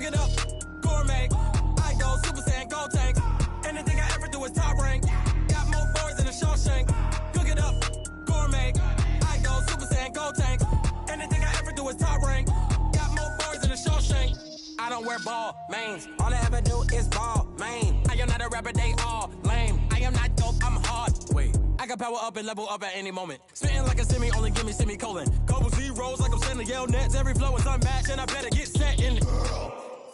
Cook it up, gourmet. I go Super Saiyan, gold tank. Anything I ever do is top rank. Got more boards than a Shawshank. Cook it up, gourmet. I go Super Saiyan, gold tank. Anything I ever do is top rank. Got more boards than a Shawshank. I don't wear ball mains. All I ever do is ball main. I am not a rapper, they all lame. I am not dope, I'm hard. Wait, I can power up and level up at any moment. Spitting like a semi, only give me semicolon. Couple zeros like I'm sending yell nets. Every flow is unmatched and I better get set in.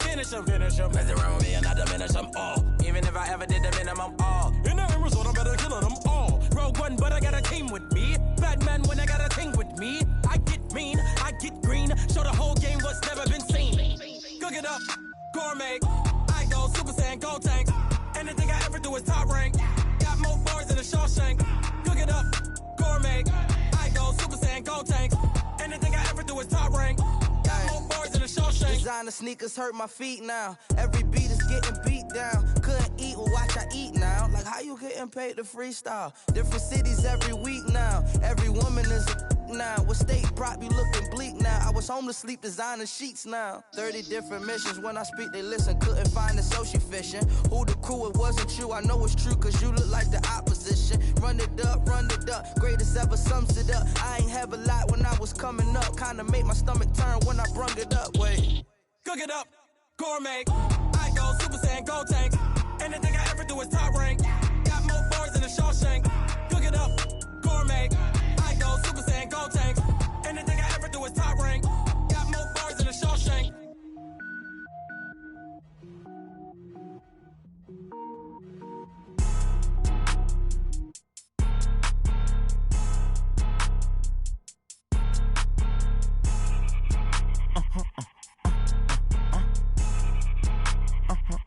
Finish them. Mess around with me and I diminish them all. Even if I ever did the minimum all. In the end result, I'm better killing them all. Rogue One, but I got a team with me. Batman when I got a team with me. I get mean, I get green. Show the whole game what's never been seen. Cook it up, gourmet. I go Super Saiyan, gold tank. Anything I ever do is top rank. Got more bars than a Shawshank. Cook it up, gourmet. I go Super Saiyan, gold tank. Anything I ever do is top rank. Got more bars than a Shawshank. Designer sneakers hurt my feet now. Every beat is getting beat down. Couldn't eat, well watch I eat now. Like how you getting paid to freestyle? Different cities every week now. Every woman is a now. What state brought me looking bleak now? I was home to sleep designing sheets now. 30 different missions. When I speak they listen. Couldn't find the social fishing. Who the crew? It wasn't you. I know it's true cause you look like the opposition. Run it up. Greatest ever sums it up. I ain't have a lot when I was coming up. Kinda made my stomach turn when I brung it up. Wait. Cook it up, gourmet. I go Super Saiyan, gold tank. Anything I ever do is top rank. Got more bars than a Shawshank. Cook it up, gourmet. I go Super Saiyan, gold tank. Anything I ever do is top rank. Got more bars than a Shawshank.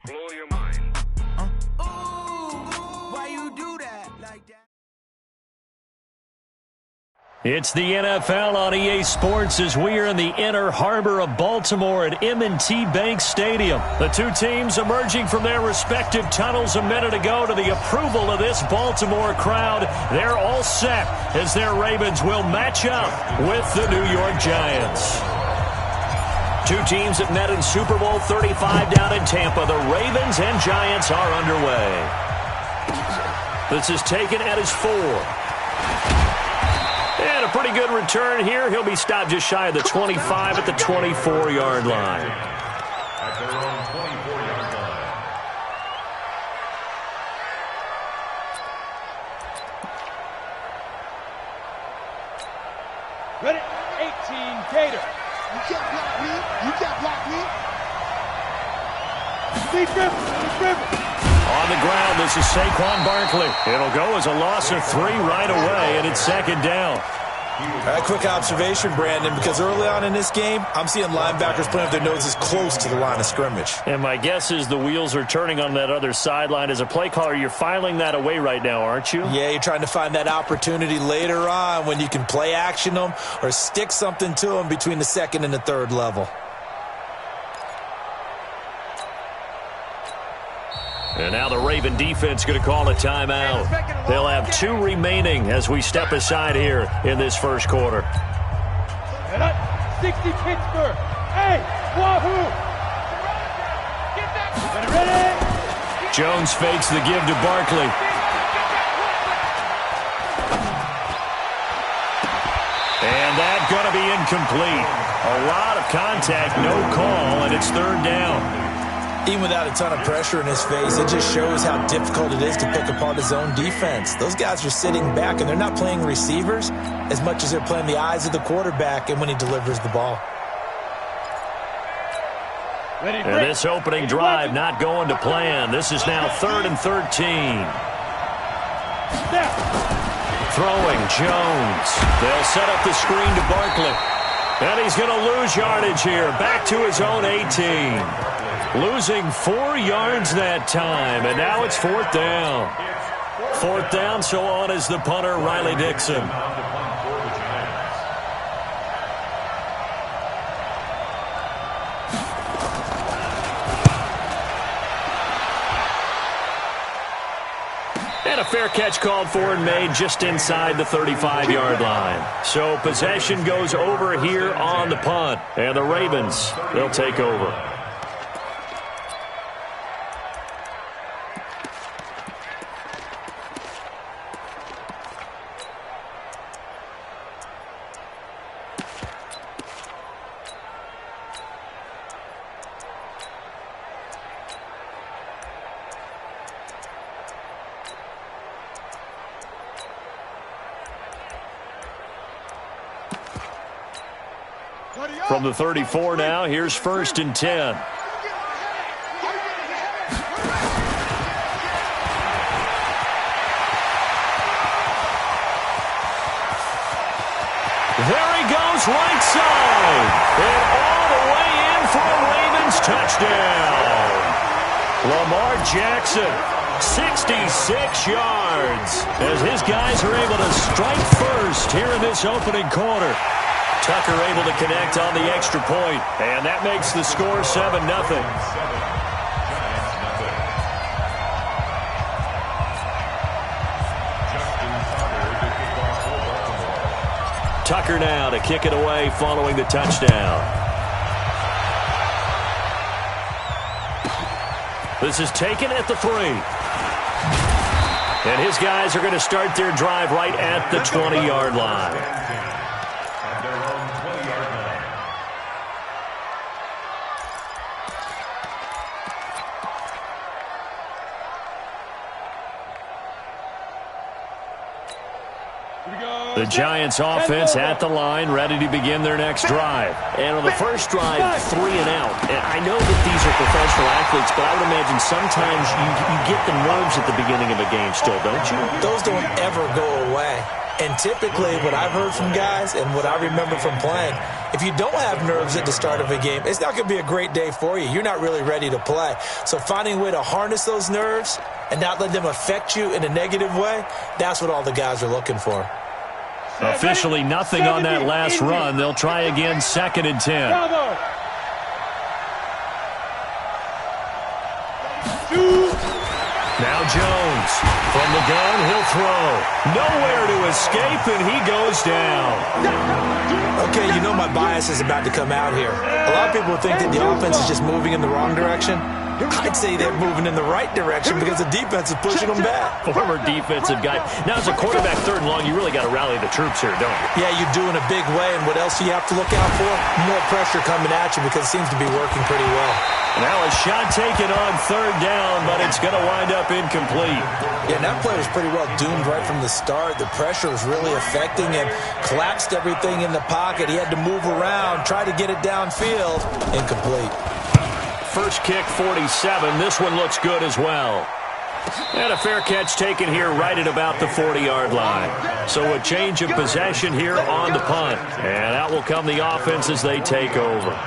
Blow your mind. Why you do that like that? It's the NFL on EA Sports as we are in the inner harbor of Baltimore at M&T Bank Stadium. The two teams emerging from their respective tunnels a minute ago to the approval of this Baltimore crowd. They're all set as their Ravens will match up with the New York Giants. Two teams that met in Super Bowl 35 down in Tampa. The Ravens and Giants are underway. This is taken at his 4. And a pretty good return here. He'll be stopped just shy of the 25 at the 24-yard line. At their own 24-yard line. Ready? 18, Gator. You can't block me. You can't block me. Deep river. On the ground, this is Saquon Barkley. It'll go as a loss of 3 right away, and it's second down. A quick observation, Brandon, because early on in this game, I'm seeing linebackers playing with their noses close to the line of scrimmage. And my guess is the wheels are turning on that other sideline. As a play caller, you're filing that away right now, aren't you? Yeah, you're trying to find that opportunity later on when you can play action them or stick something to them between the second and the third level. And now the Raven defense going to call a timeout. They'll have 2 remaining as we step aside here in this first quarter. 60 Pittsburgh. Hey, Wahoo! Ready? Jones fakes the give to Barkley. And that's going to be incomplete. A lot of contact, no call, and it's third down. Even without a ton of pressure in his face, it just shows how difficult it is to pick apart his own defense. Those guys are sitting back, and they're not playing receivers as much as they're playing the eyes of the quarterback and when he delivers the ball. And this opening drive not going to plan. This is now 3rd and 13. Throwing Jones. They'll set up the screen to Barkley. And he's going to lose yardage here. Back to his own 18. Losing 4 yards that time, and now it's 4th down. 4th down, so on is the punter, Riley Dixon. And a fair catch called for and made just inside the 35-yard line. So possession goes over here on the punt, and the Ravens, they'll take over. From the 34 now, here's 1st and 10. There he goes, right side. And all the way in for a Ravens touchdown. Lamar Jackson, 66 yards, as his guys are able to strike first here in this opening quarter. Tucker able to connect on the extra point, and that makes the score 7-0. Tucker now to kick it away following the touchdown. This is taken at the 3. And his guys are going to start their drive right at the 20-yard line. The Giants offense at the line, ready to begin their next drive. And on the first drive, 3 and out. And I know that these are professional athletes, but I would imagine sometimes you get the nerves at the beginning of a game still, don't you? Those don't ever go away. And typically what I've heard from guys and what I remember from playing, if you don't have nerves at the start of a game, it's not going to be a great day for you. You're not really ready to play. So finding a way to harness those nerves and not let them affect you in a negative way, that's what all the guys are looking for. Officially nothing on that last run. They'll try again, 2nd and 10. Now Jones. From the gun, he'll throw. Nowhere to escape, and he goes down. Okay, you know my bias is about to come out here. A lot of people think that the offense is just moving in the wrong direction. I'd say they're moving in the right direction because the defense is pushing them back. Former defensive guy. Now, as a quarterback, 3rd and long, you really got to rally the troops here, don't you? Yeah, you do in a big way. And what else do you have to look out for? More pressure coming at you because it seems to be working pretty well. Now a shot taken on 3rd down, but it's going to wind up incomplete. Yeah, and that play was pretty well doomed right from the start. The pressure was really affecting him. Collapsed everything in the pocket. He had to move around, try to get it downfield. Incomplete. First kick, 47. This one looks good as well. And a fair catch taken here right at about the 40-yard line. So a change of possession here on the punt. And out will come the offense as they take over.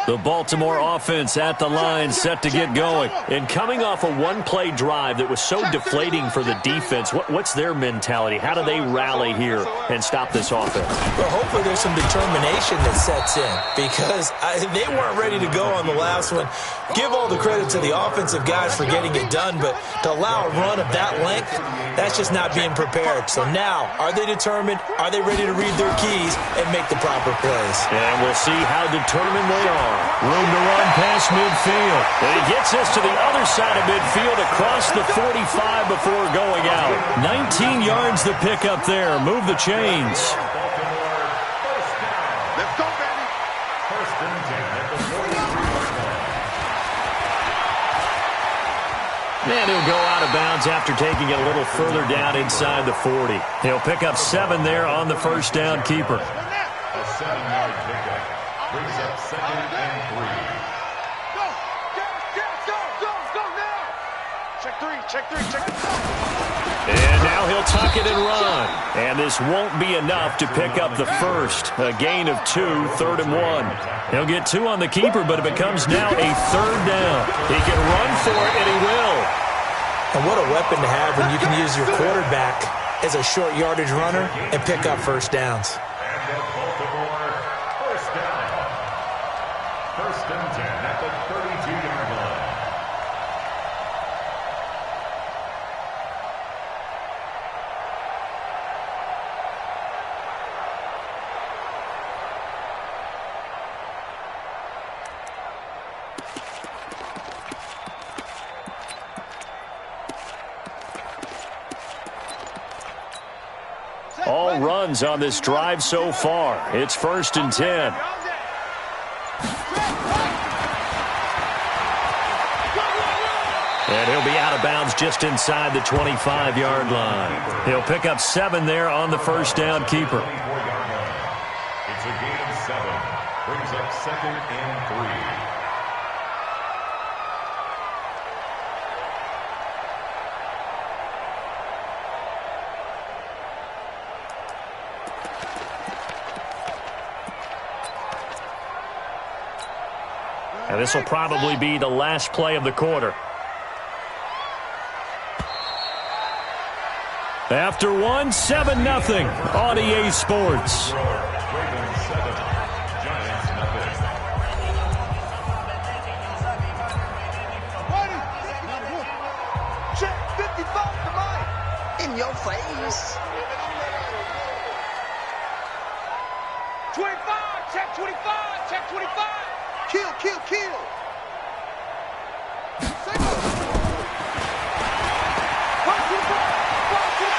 The Baltimore offense at the line, set to get going. And coming off a one-play drive that was so deflating for the defense, what's their mentality? How do they rally here and stop this offense? Well, hopefully there's some determination that sets in because they weren't ready to go on the last one. Give all the credit to the offensive guys for getting it done, but to allow a run of that length, that's just not being prepared. So now, are they determined? Are they ready to read their keys and make the proper plays? And we'll see how determined they are. Room to run past midfield. And he gets us to the other side of midfield across the 45 before going out. 19 yards to pick up there. Move the chains. Let's go, baby. First and 10 at the 43-yard line. And he'll go out of bounds after taking it a little further down inside the 40. He'll pick up 7 there on the first down keeper. A 7-yard pickup brings up 2nd and 3. Go now. Check three. And now he'll tuck it and run. And this won't be enough to pick up the first. A gain of 2, 3rd and 1. He'll get 2 on the keeper, but it becomes now a 3rd down. He can run for it, and he will. And what a weapon to have when you can use your quarterback as a short yardage runner and pick up first downs. And the Baltimore first down. First and 10 at the 32-yard line. All runs on this drive so far. It's 1st and 10. And he'll be out of bounds just inside the 25-yard line. He'll pick up 7 there on the first down keeper. It's a gain of 7. Brings up 2nd and 3. And this will probably be the last play of the quarter. After 1, 7-0 on EA Sports. Ravens 7, Giants nothing. Check 55 to Mike. In your face. 25, check 25, check 25. Kill, kill, kill.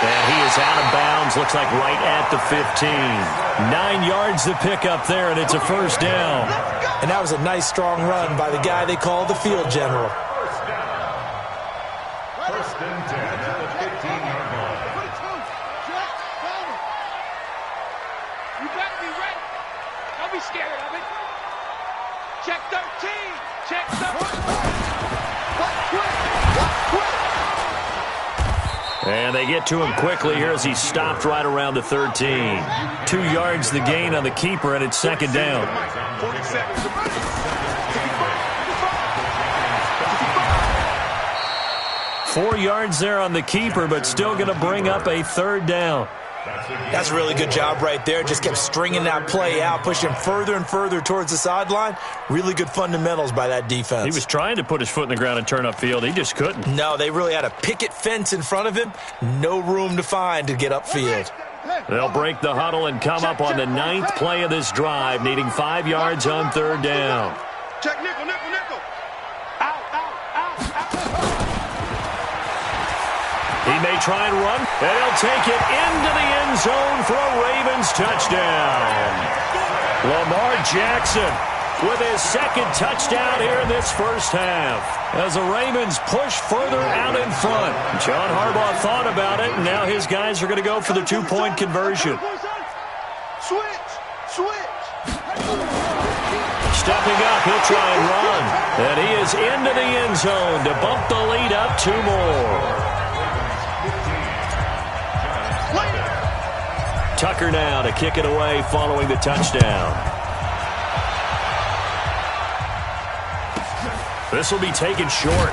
And he is out of bounds, looks like right at the 15. 9 yards to pick up there, and it's a first down. And that was a nice, strong run by the guy they call the field general. First down. 1st and 10 at the 15-yard line. You better be ready. Don't be scared of it. Check 13. Check 13. And they get to him quickly here as he stopped right around the 13. 2 yards the gain on the keeper, and it's 2nd down. 4 yards there on the keeper, but still going to bring up a 3rd down. That's a really good job right there. Just kept stringing that play out, pushing further and further towards the sideline. Really good fundamentals by that defense. He was trying to put his foot in the ground and turn upfield. He just couldn't. No, they really had a picket fence in front of him. No room to find to get upfield. They'll break the huddle and come up on the 9th play of this drive, needing 5 yards on 3rd down. Check nickel, nickel, nickel. Out, out, out, out. He may try and run, and he'll take it into the end zone for a Ravens touchdown. Lamar Jackson with his 2nd touchdown here in this first half. As the Ravens push further out in front. John Harbaugh thought about it, and now his guys are going to go for the 2-point conversion. Switch, switch. Stepping up, he'll try and run. And he is into the end zone to bump the lead up 2 more. Tucker now to kick it away following the touchdown. This will be taken short.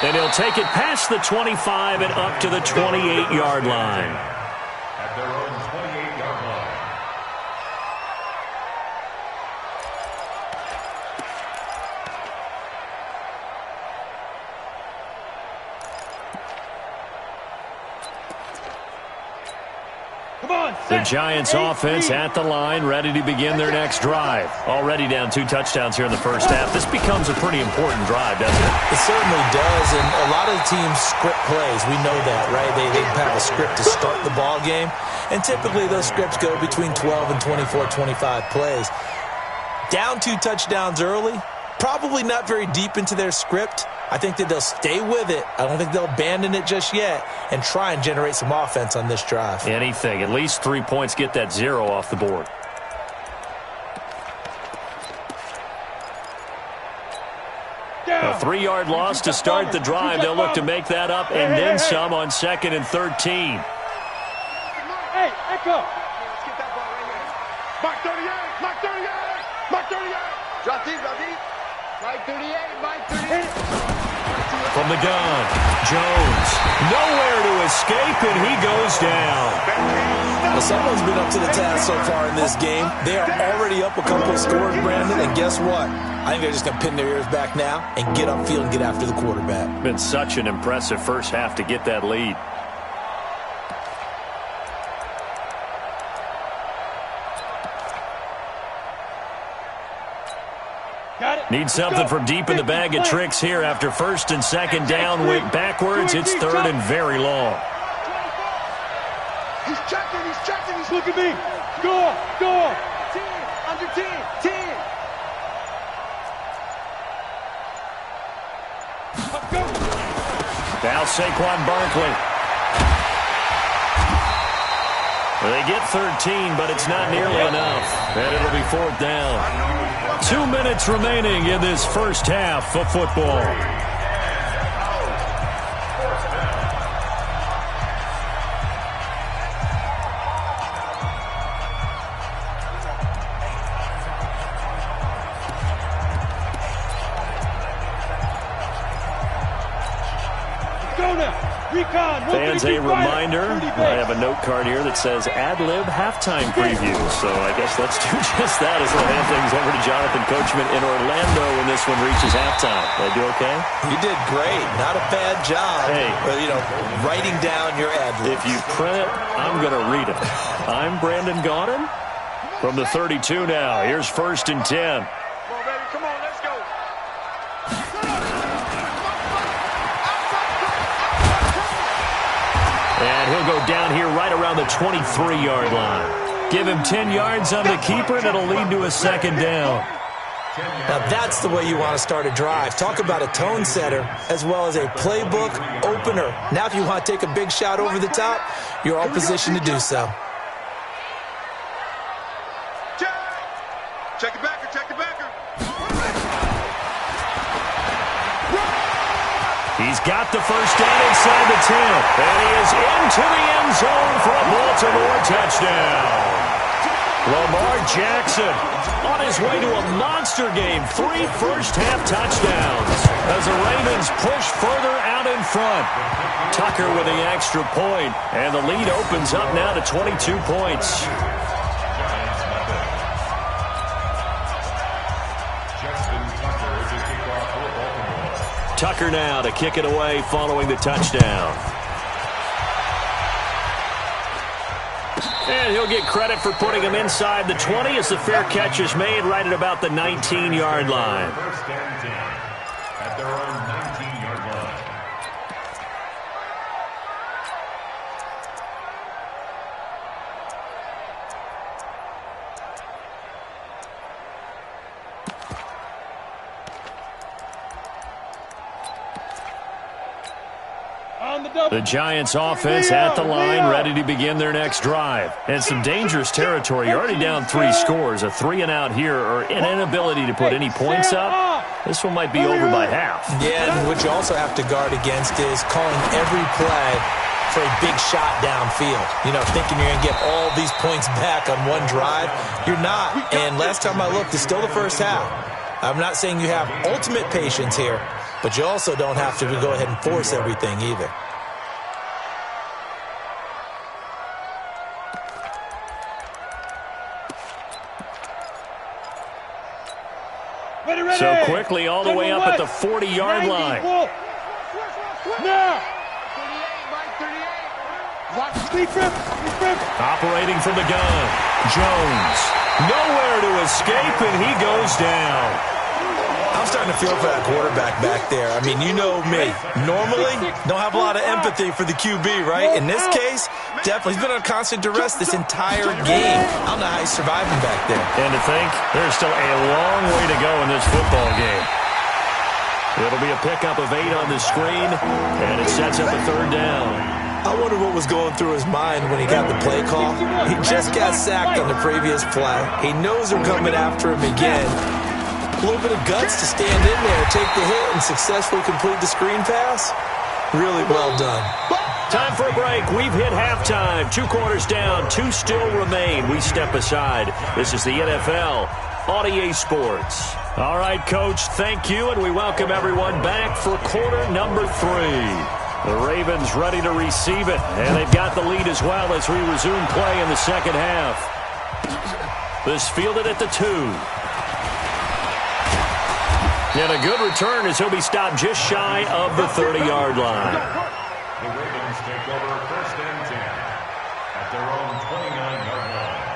And he'll take it past the 25 and up to the 28-yard line. At their own 28-yard line. The Giants offense at the line, ready to begin their next drive. Already down 2 touchdowns here in the first half. This becomes a pretty important drive, doesn't it? It certainly does, and a lot of the teams script plays. We know that, right? They have a script to start the ball game, and typically those scripts go between 12 and 24, 25 plays. Down 2 touchdowns early, probably not very deep into their script. I think that they'll stay with it. I don't think they'll abandon it just yet and try and generate some offense on this drive. Anything. At least 3 points, get that 0 off the board. A 3-yard loss to start the drive. They'll look to make that up and then some on 2nd and 13. Hey, Echo. Let's get that ball right here. Mark 38, Mark 38, Mark 38. Drop deep, drop deep. Mike 38, Mike 38. From the gun, Jones, nowhere to escape, and he goes down. Well, someone's been up to the task so far in this game. They are already up a couple of scores, Brandon, and guess what? I think they're just going to pin their ears back now and get upfield and get after the quarterback. Been such an impressive first half to get that lead. Need something from deep in the bag of tricks here after 1st and 2nd down. Went backwards. It's 3rd and very long. He's checking, he's checking, he's Look at me. Go, go. 10, under 10, 10. Now Saquon Barkley. They get 13, but it's not nearly enough. And it'll be 4th down. 2 minutes remaining in this first half of football. Fans, a reminder, I have a note card here that says ad-lib halftime preview. So I guess let's do just that as we'll hand things over to Jonathan Coachman in Orlando when this one reaches halftime. Did I do okay? You did great. Not a bad job. Hey. But, writing down your ad-libs. If you print it, I'm going to read it. I'm Brandon Gaudin from the 32 now. Here's 1st and 10. Come on, let's go. And he'll go down here right around the 23-yard line. Give him 10 yards on the keeper, and it'll lead to a 2nd down. Now that's the way you want to start a drive. Talk about a tone setter as well as a playbook opener. Now if you want to take a big shot over the top, you're all positioned to do so. Check it backer, check it backer. He's got the first down inside the 10. And he is into the end zone for a Baltimore touchdown. Lamar Jackson on his way to a monster game. 3 first-half touchdowns as the Ravens push further out in front. Tucker with the extra point, and the lead opens up now to 22 points. Tucker now to kick it away following the touchdown. And he'll get credit for putting him inside the 20 as the fair catch is made right at about the 19-yard line. 1st and 10 at their own 19-yard line. The Giants offense at the line, ready to begin their next drive. And some dangerous territory. You're already down 3 scores. A 3-and-out here or an inability to put any points up. This one might be over by half. Yeah, and what you also have to guard against is calling every play for a big shot downfield. Thinking you're going to get all these points back on one drive. You're not. And last time I looked, it's still the first half. I'm not saying you have ultimate patience here, but you also don't have to go ahead and force everything either. So quickly all the way up at the 40-yard line. Now! Operating from the gun. Jones. Nowhere to escape, and he goes down. I'm starting to feel for that quarterback back there. I mean, you know me. Normally, don't have a lot of empathy for the QB, right? In this case, definitely. He's been on constant duress this entire game. I don't know how he's surviving back there. And to think, there's still a long way to go in this football game. It'll be a pickup of 8 on the screen, and it sets up a 3rd down. I wonder what was going through his mind when he got the play call. He just got sacked on the previous play. He knows they're coming after him again. A little bit of guts to stand in there, take the hit, and successfully complete the screen pass. Really well done. Time for a break. We've hit halftime. 2 quarters down. 2 still remain. We step aside. This is the NFL on EA Sports. All right, Coach, thank you, and we welcome everyone back for quarter number 3. The Ravens ready to receive it, and they've got the lead as well as we resume play in the second half. This fielded at the 2. And a good return as he'll be stopped just shy of the 30-yard line. The Ravens take over 1st and 10 at their own 29-yard line.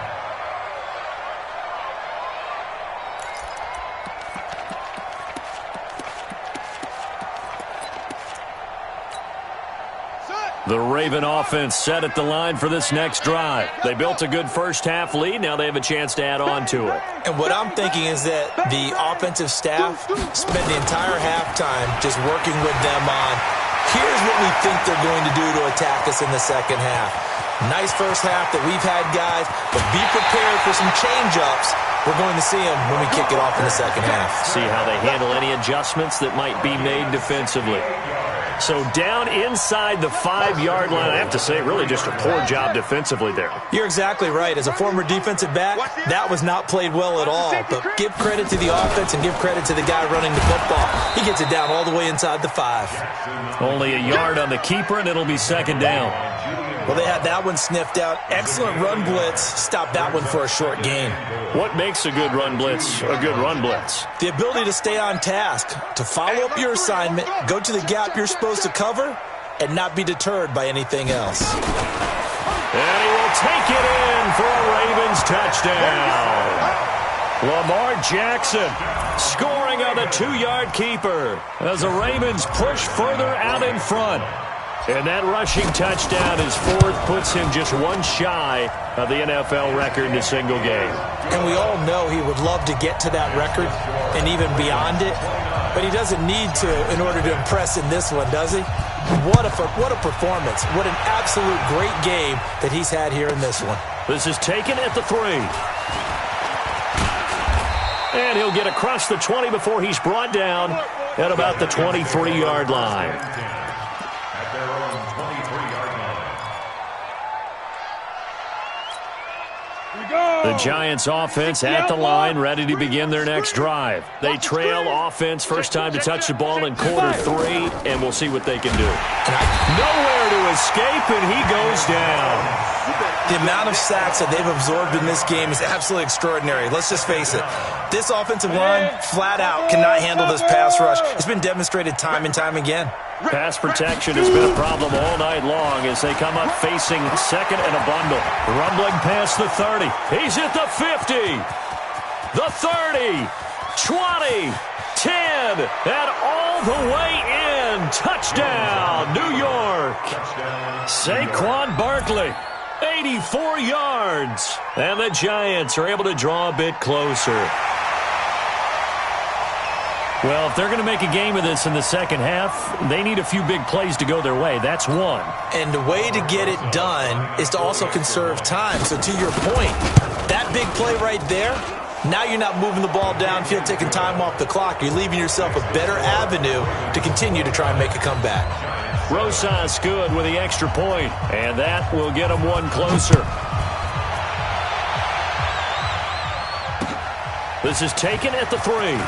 Set. The Raven offense set at the line for this next drive. They built a good first-half lead. Now they have a chance to add on to it. And what I'm thinking is that the offensive staff spent the entire halftime just working with them on, here's what we think they're going to do to attack us in the second half. Nice first half that we've had, guys, but be prepared for some change-ups. We're going to see them when we kick it off in the second half. See how they handle any adjustments that might be made defensively. So down inside the 5-yard line, I have to say, really just a poor job defensively there. You're exactly right. As a former defensive back, that was not played well at all. But give credit to the offense and give credit to the guy running the football. He gets it down all the way inside the 5. Only a yard on the keeper, and it'll be second down. Well, they had that one sniffed out. Excellent run blitz. Stopped that one for a short gain. What makes a good run blitz a good run blitz? The ability to stay on task, to follow up your assignment, go to the gap you're supposed to cover, and not be deterred by anything else. And he will take it in for a Ravens touchdown. Lamar Jackson scoring on the 2-yard keeper as the Ravens push further out in front. And that rushing touchdown, his fourth, puts him just one shy of the NFL record in a single game. And we all know he would love to get to that record and even beyond it, but he doesn't need to in order to impress in this one, does he? What a performance. What an absolute great game that he's had here in this one. This is taken at the 3. And he'll get across the 20 before he's brought down at about the 23-yard line. The Giants offense at the line, ready to begin their next drive. They trail offense, first time to touch the ball in quarter 3, and we'll see what they can do. Nowhere to escape, and he goes down. The amount of sacks that they've absorbed in this game is absolutely extraordinary. Let's just face it. This offensive line, flat out, cannot handle this pass rush. It's been demonstrated time and time again. Pass protection has been a problem all night long as they come up facing second and a bundle. Rumbling past the 30. He's at the 50. The 30. 20. 10. And all the way in. Touchdown, New York. Saquon Barkley. 84 yards. And the Giants are able to draw a bit closer. Well, if they're going to make a game of this in the second half, they need a few big plays to go their way. That's one. And the way to get it done is to also conserve time. So to your point, that big play right there, now you're not moving the ball downfield, taking time off the clock. You're leaving yourself a better avenue to continue to try and make a comeback. Rosas good with the extra point, and that will get them one closer. This is taken at the 3.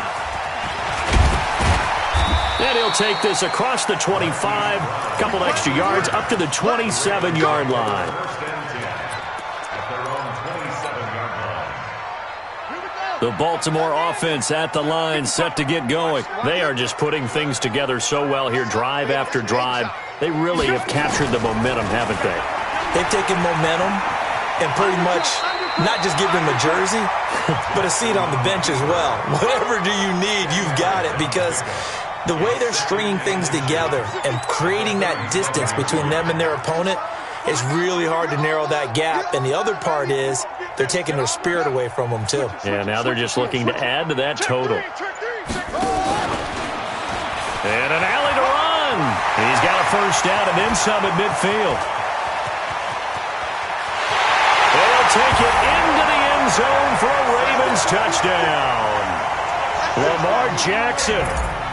And he'll take this across the 25, a couple extra yards, up to the 27-yard line. The Baltimore offense at the line, set to get going. They are just putting things together so well here, drive after drive. They really have captured the momentum, haven't they? They've taken momentum and pretty much not just give them a jersey, but a seat on the bench as well. Whatever do you need, you've got it, because the way they're stringing things together and creating that distance between them and their opponent, it's really hard to narrow that gap. And the other part is they're taking their spirit away from them, too. Yeah, now they're just looking to add to that total. And an alley to run. He's got a first down and then some at midfield. They'll take it into the end zone for a Ravens touchdown. Lamar Jackson,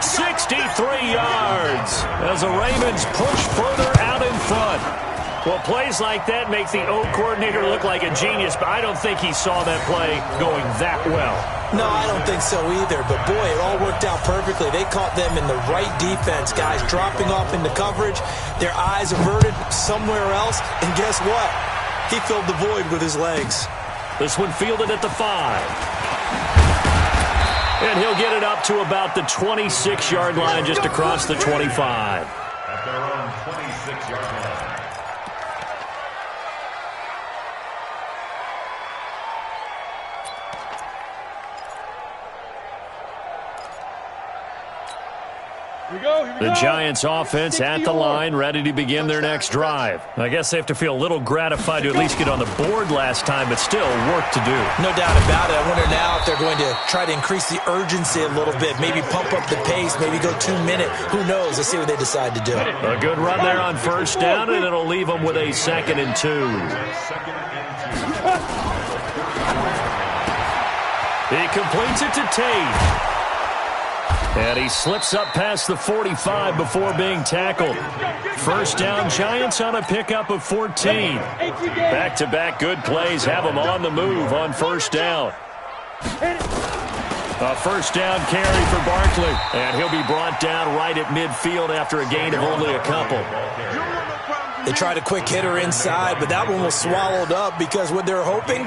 63 yards as the Ravens push further out in front. Well, plays like that make the O coordinator look like a genius, but I don't think he saw that play going that well. No, I don't think so either, but boy, it all worked out perfectly. They caught them in the right defense, guys, dropping off into coverage, their eyes averted somewhere else, and guess what? He filled the void with his legs. This one fielded at the 5. And he'll get it up to about the 26-yard line, just across the 25. At their own 26-yard line. The Giants offense at the line, ready to begin their next drive. I guess they have to feel a little gratified to at least get on the board last time, but still work to do. No doubt about it. I wonder now if they're going to try to increase the urgency a little bit, maybe pump up the pace, maybe go 2 minute. Who knows? Let's see what they decide to do. A good run there on first down, and it'll leave them with a 2nd and 2. He completes it to Tate. And he slips up past the 45 before being tackled. First down, Giants on a pickup of 14. Back-to-back good plays have them on the move on first down. A first down carry for Barkley. And he'll be brought down right at midfield after a gain of only a couple. They tried a quick hitter inside, but that one was swallowed up because what they're hoping,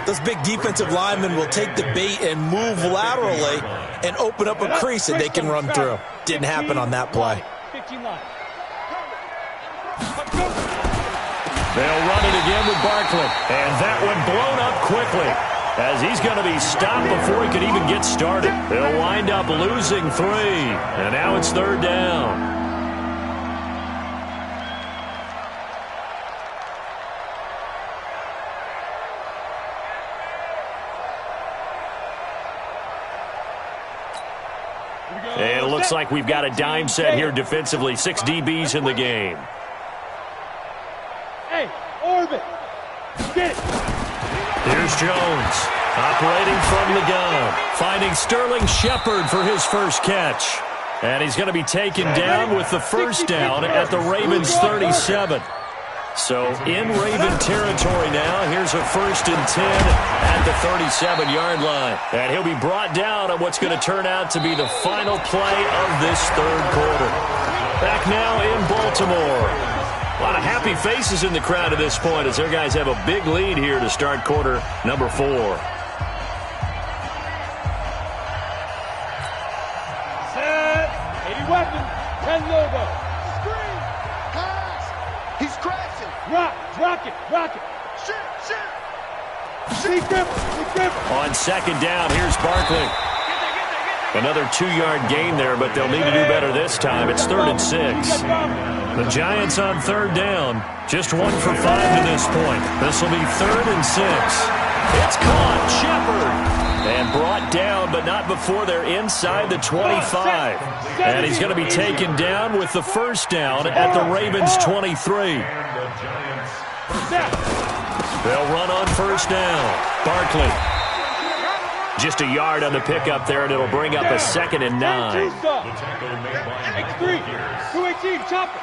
those big defensive linemen will take the bait and move laterally and open up a crease that they can run through. Didn't happen on that play. They'll run it again with Barkley. And that one blown up quickly as he's going to be stopped before he could even get started. They'll wind up losing 3. And now it's 3rd down. And it looks like we've got a dime set here defensively. 6 DBs in the game. Hey, Orbit, get it. Here's Jones, operating from the gun, finding Sterling Shepard for his first catch. And he's going to be taken down with the first down at the Ravens' 37. So in Raven territory now. Here's a 1st and 10 at the 37-yard line. And he'll be brought down on what's going to turn out to be the final play of this 3rd quarter. Back now in Baltimore. A lot of happy faces in the crowd at this point as their guys have a big lead here to start quarter number 4. Set. 80 weapons. 10 logo. Screen. Pass. He's crashing. Rock it. Shoot. Big grip. On 2nd down, here's Barkley. Another 2-yard gain there, but they'll need to do better this time. It's 3rd and 6. The Giants on 3rd down. Just 1 for 5 to this point. This will be 3rd and 6. It's caught. Shepard. And brought down, but not before they're inside the 25. And he's going to be taken down with the first down at the Ravens' 23. They'll run on first down. Barkley. Just a yard on the pickup there, and it'll bring up a 2nd and 9. X3. 218. Chopper.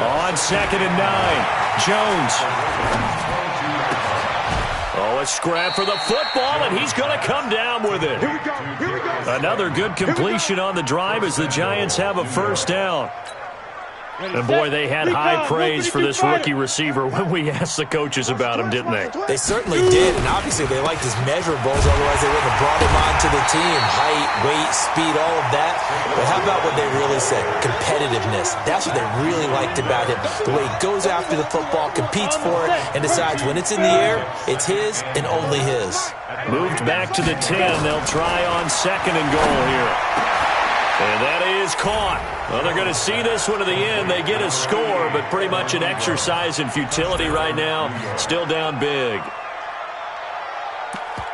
On 2nd and 9. Jones. Oh, a scrap for the football, and he's going to come down with it. Here we go. Another good completion on the drive as the Giants have a first down. And boy, they had high praise for this rookie receiver when we asked the coaches about him, didn't they? They certainly did, and obviously they liked his measurables, otherwise they wouldn't have brought him onto the team. Height, weight, speed, all of that. But how about what they really said? Competitiveness. That's what they really liked about him. The way he goes after the football, competes for it, and decides when it's in the air, it's his and only his. Moved back to the 10. They'll try on 2nd and goal here. And that is caught. Well, they're going to see this one to the end. They get a score, but pretty much an exercise in futility right now. Still down big.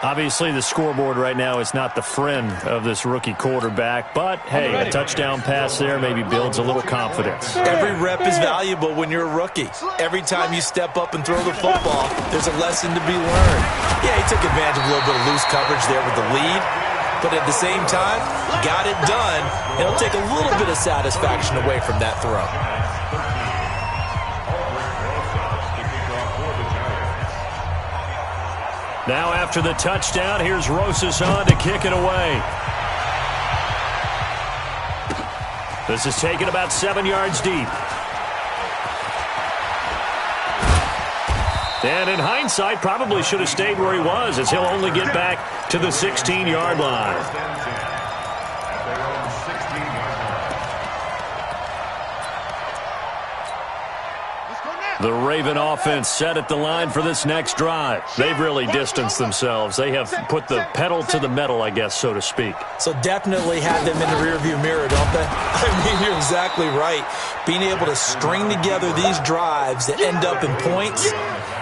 Obviously, the scoreboard right now is not the friend of this rookie quarterback. But, hey, a touchdown pass there maybe builds a little confidence. Every rep is valuable when you're a rookie. Every time you step up and throw the football, there's a lesson to be learned. Yeah, he took advantage of a little bit of loose coverage there with the lead. But at the same time, got it done. It'll take a little bit of satisfaction away from that throw. Now after the touchdown, here's Rosas on to kick it away. This is taken about 7 yards deep. And in hindsight, probably should have stayed where he was, as he'll only get back to the 16-yard line. Let's go now. The Raven offense set at the line for this next drive. They've really distanced themselves. They have put the pedal to the metal, I guess, so to speak. So definitely have them in the rearview mirror, don't they? I mean, you're exactly right. Being able to string together these drives that end up in points,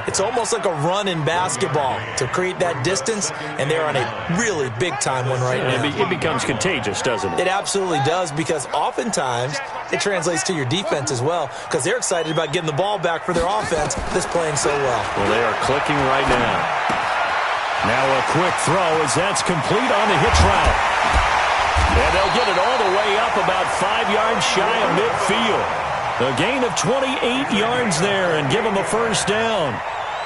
it's almost like a run in basketball to create that distance, and they're on a really big-time one right now. It becomes contagious, doesn't it? It absolutely does, because oftentimes it translates to your defense as well, because they're excited about getting the ball back for their offense that's playing so well. Well, they are clicking right now. Now a quick throw as that's complete on the hitch route. And they'll get it all the way up about 5 yards shy of midfield. A gain of 28 yards there and give them a first down.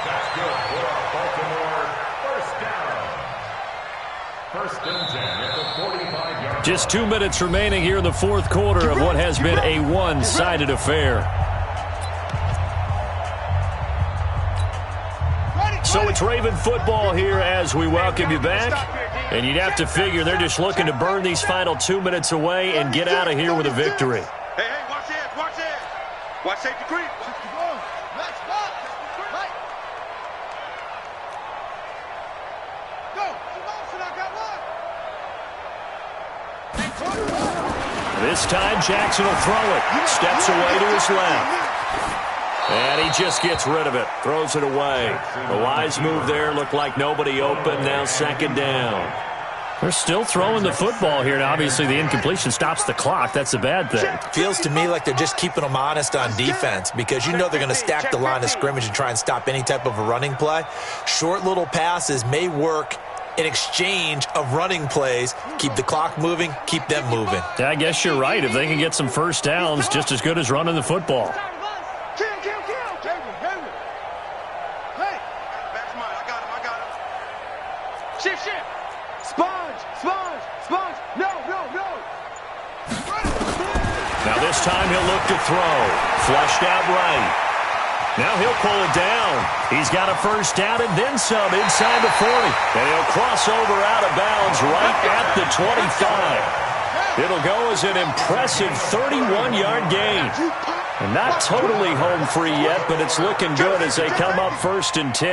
That's good for Baltimore. First down. First and 10 at the 45-yard. Just 2 minutes remaining here in the fourth quarter of what has been a one-sided affair. So it's Raven football here as we welcome you back. And you'd have to figure they're just looking to burn these final 2 minutes away and get out of here with a victory. Hey, watch it, watch it. Watch safety creep. This time Jackson will throw it. Steps away to his left. And he just gets rid of it. Throws it away. A wise move there. Looked like nobody open. Now second down. They're still throwing the football here. Now, obviously, the incompletion stops the clock. That's a bad thing. Feels to me like they're just keeping them honest on defense, because you know they're going to stack the line of scrimmage and try and stop any type of a running play. Short little passes may work in exchange of running plays. Keep the clock moving, keep them moving. Yeah, I guess you're right. If they can get some first downs, just as good as running the football. Now this time he'll look to throw. Flushed out right. Now he'll pull it down. He's got a first down and then some inside the 40. And he'll cross over out of bounds right at the 25. It'll go as an impressive 31-yard gain. And not totally home free yet, but it's looking good as they come up first and 10.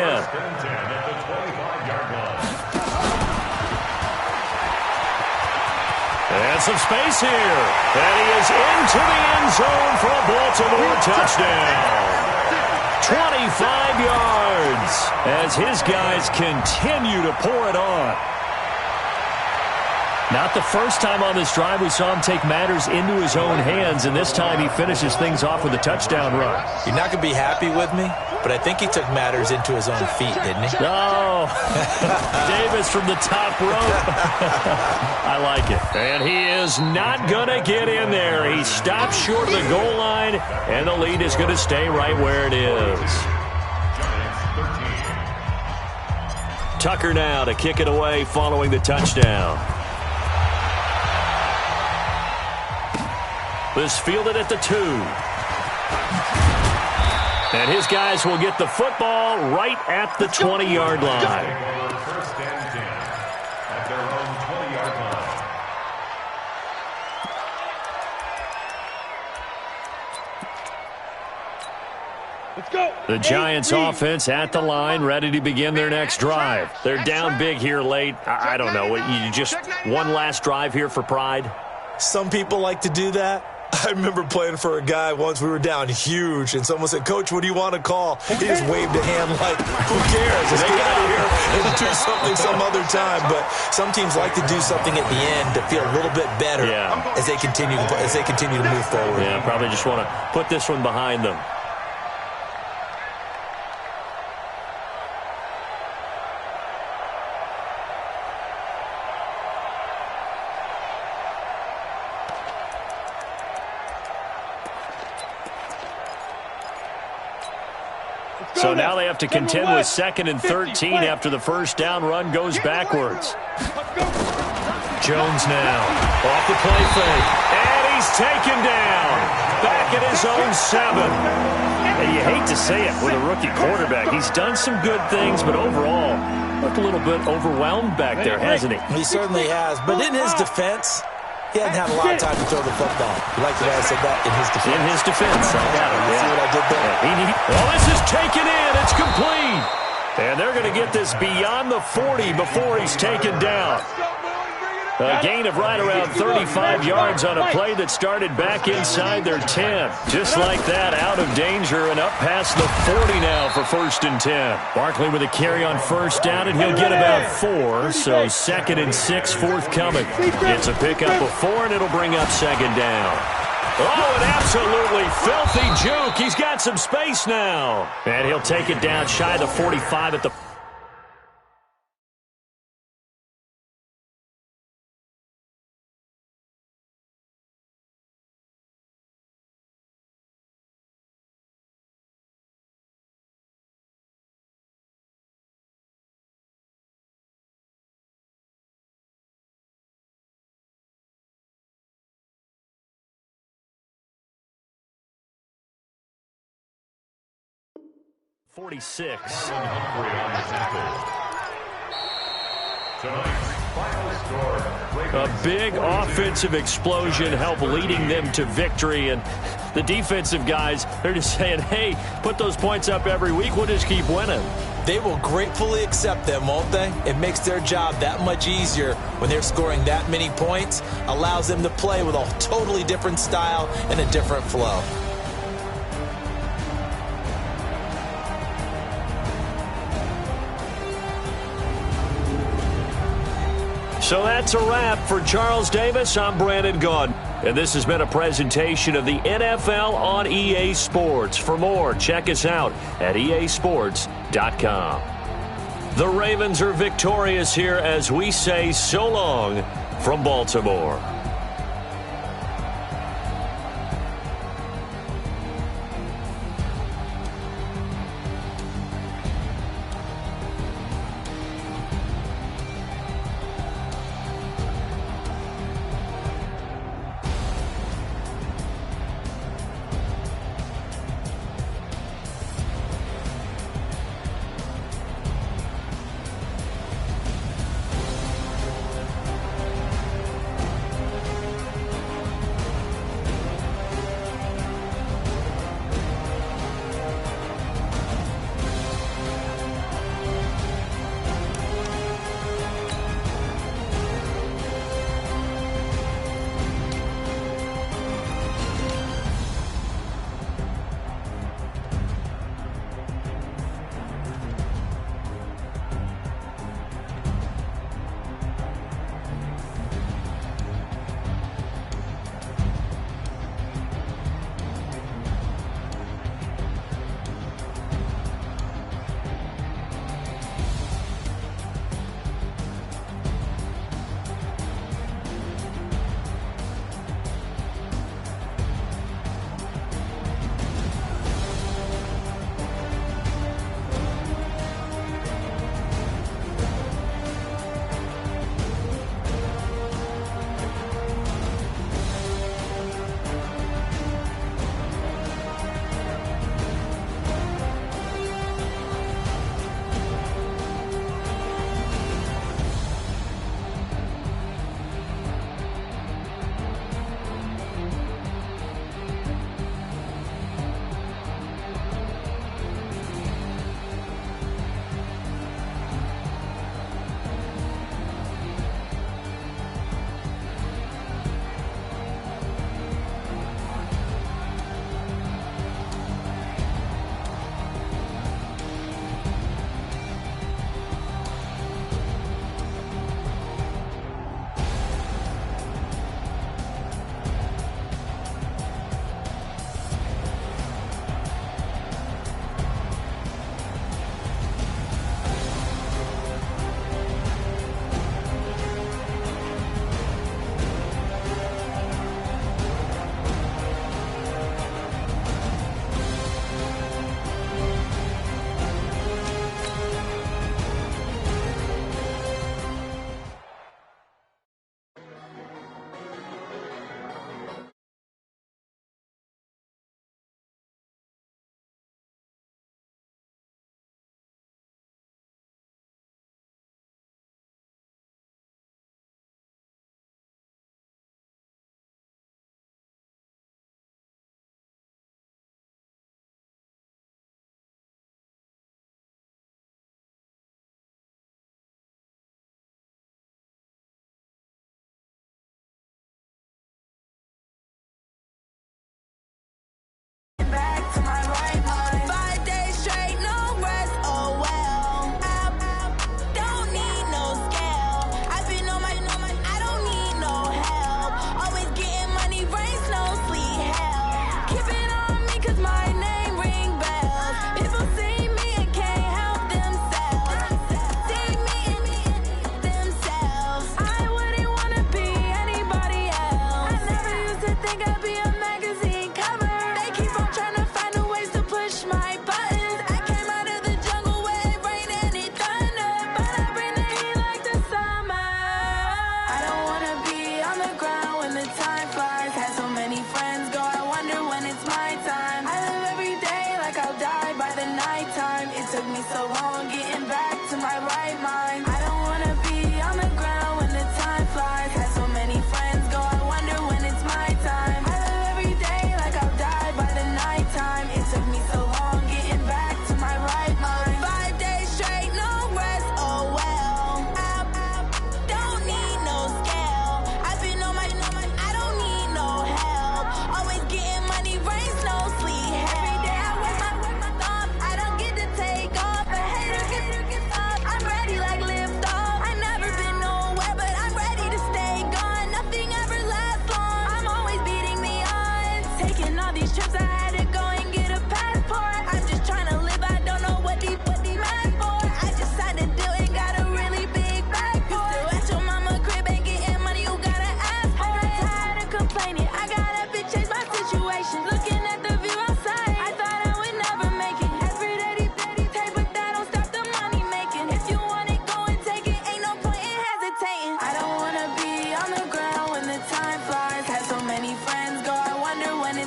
And some space here. And he is into the end zone for a Baltimore touchdown. 25 yards as his guys continue to pour it on. Not the first time on this drive we saw him take matters into his own hands, and this time he finishes things off with a touchdown run. You're not going to be happy with me, but I think he took matters into his own feet, didn't he? Oh, Davis from the top rope. I like it. And he is not going to get in there. He stops short of the goal line, and the lead is going to stay right where it is. Tucker now to kick it away following the touchdown. This fielded at the 2. And his guys will get the football right at the 20-yard line. First and 10 at their own 20-yard line. Let's go. The Giants offense at the line, ready to begin their next drive. They're down big here late. I don't know. You just one last drive here for pride? Some people like to do that. I remember playing for a guy once. We were down huge, and someone said, "Coach, what do you want to call?" He just waved a hand like, who cares? Let's get out of here and do something some other time. But some teams like to do something at the end to feel a little bit better as they continue to move forward. Yeah, probably just want to put this one behind them. So now they have to contend with 2nd and 13 after the first down run goes backwards. Jones now off the play fake. And he's taken down. Back at his own 7. And you hate to say it with a rookie quarterback. He's done some good things, but overall, looked a little bit overwhelmed back there, hasn't he? He certainly has. But in his defense, He hadn't had a lot of time to throw the football. You like the way I said that? In his defense. In his defense. I got it. See what I did there? Well, this is taken in. It's complete. And they're going to get this beyond the 40 before he's taken down. A gain of right around 35 yards on a play that started back inside their 10. Just like that, out of danger and up past the 40 now for 1st and 10. Barkley with a carry on 1st down, and he'll get about 4. So 2nd and 6 forthcoming. It's a pickup of 4, and it'll bring up 2nd down. Oh, an absolutely filthy juke. He's got some space now. And he'll take it down shy of the 45 at the 46. A big offensive explosion helped leading them to victory, and the defensive guys, they're just saying, hey, put those points up every week, we'll just keep winning. They will gratefully accept them, won't they? It makes their job that much easier when they're scoring that many points, allows them to play with a totally different style and a different flow. So that's a wrap for Charles Davis. I'm Brandon Gaudin. And this has been a presentation of the NFL on EA Sports. For more, check us out at easports.com. The Ravens are victorious here as we say so long from Baltimore.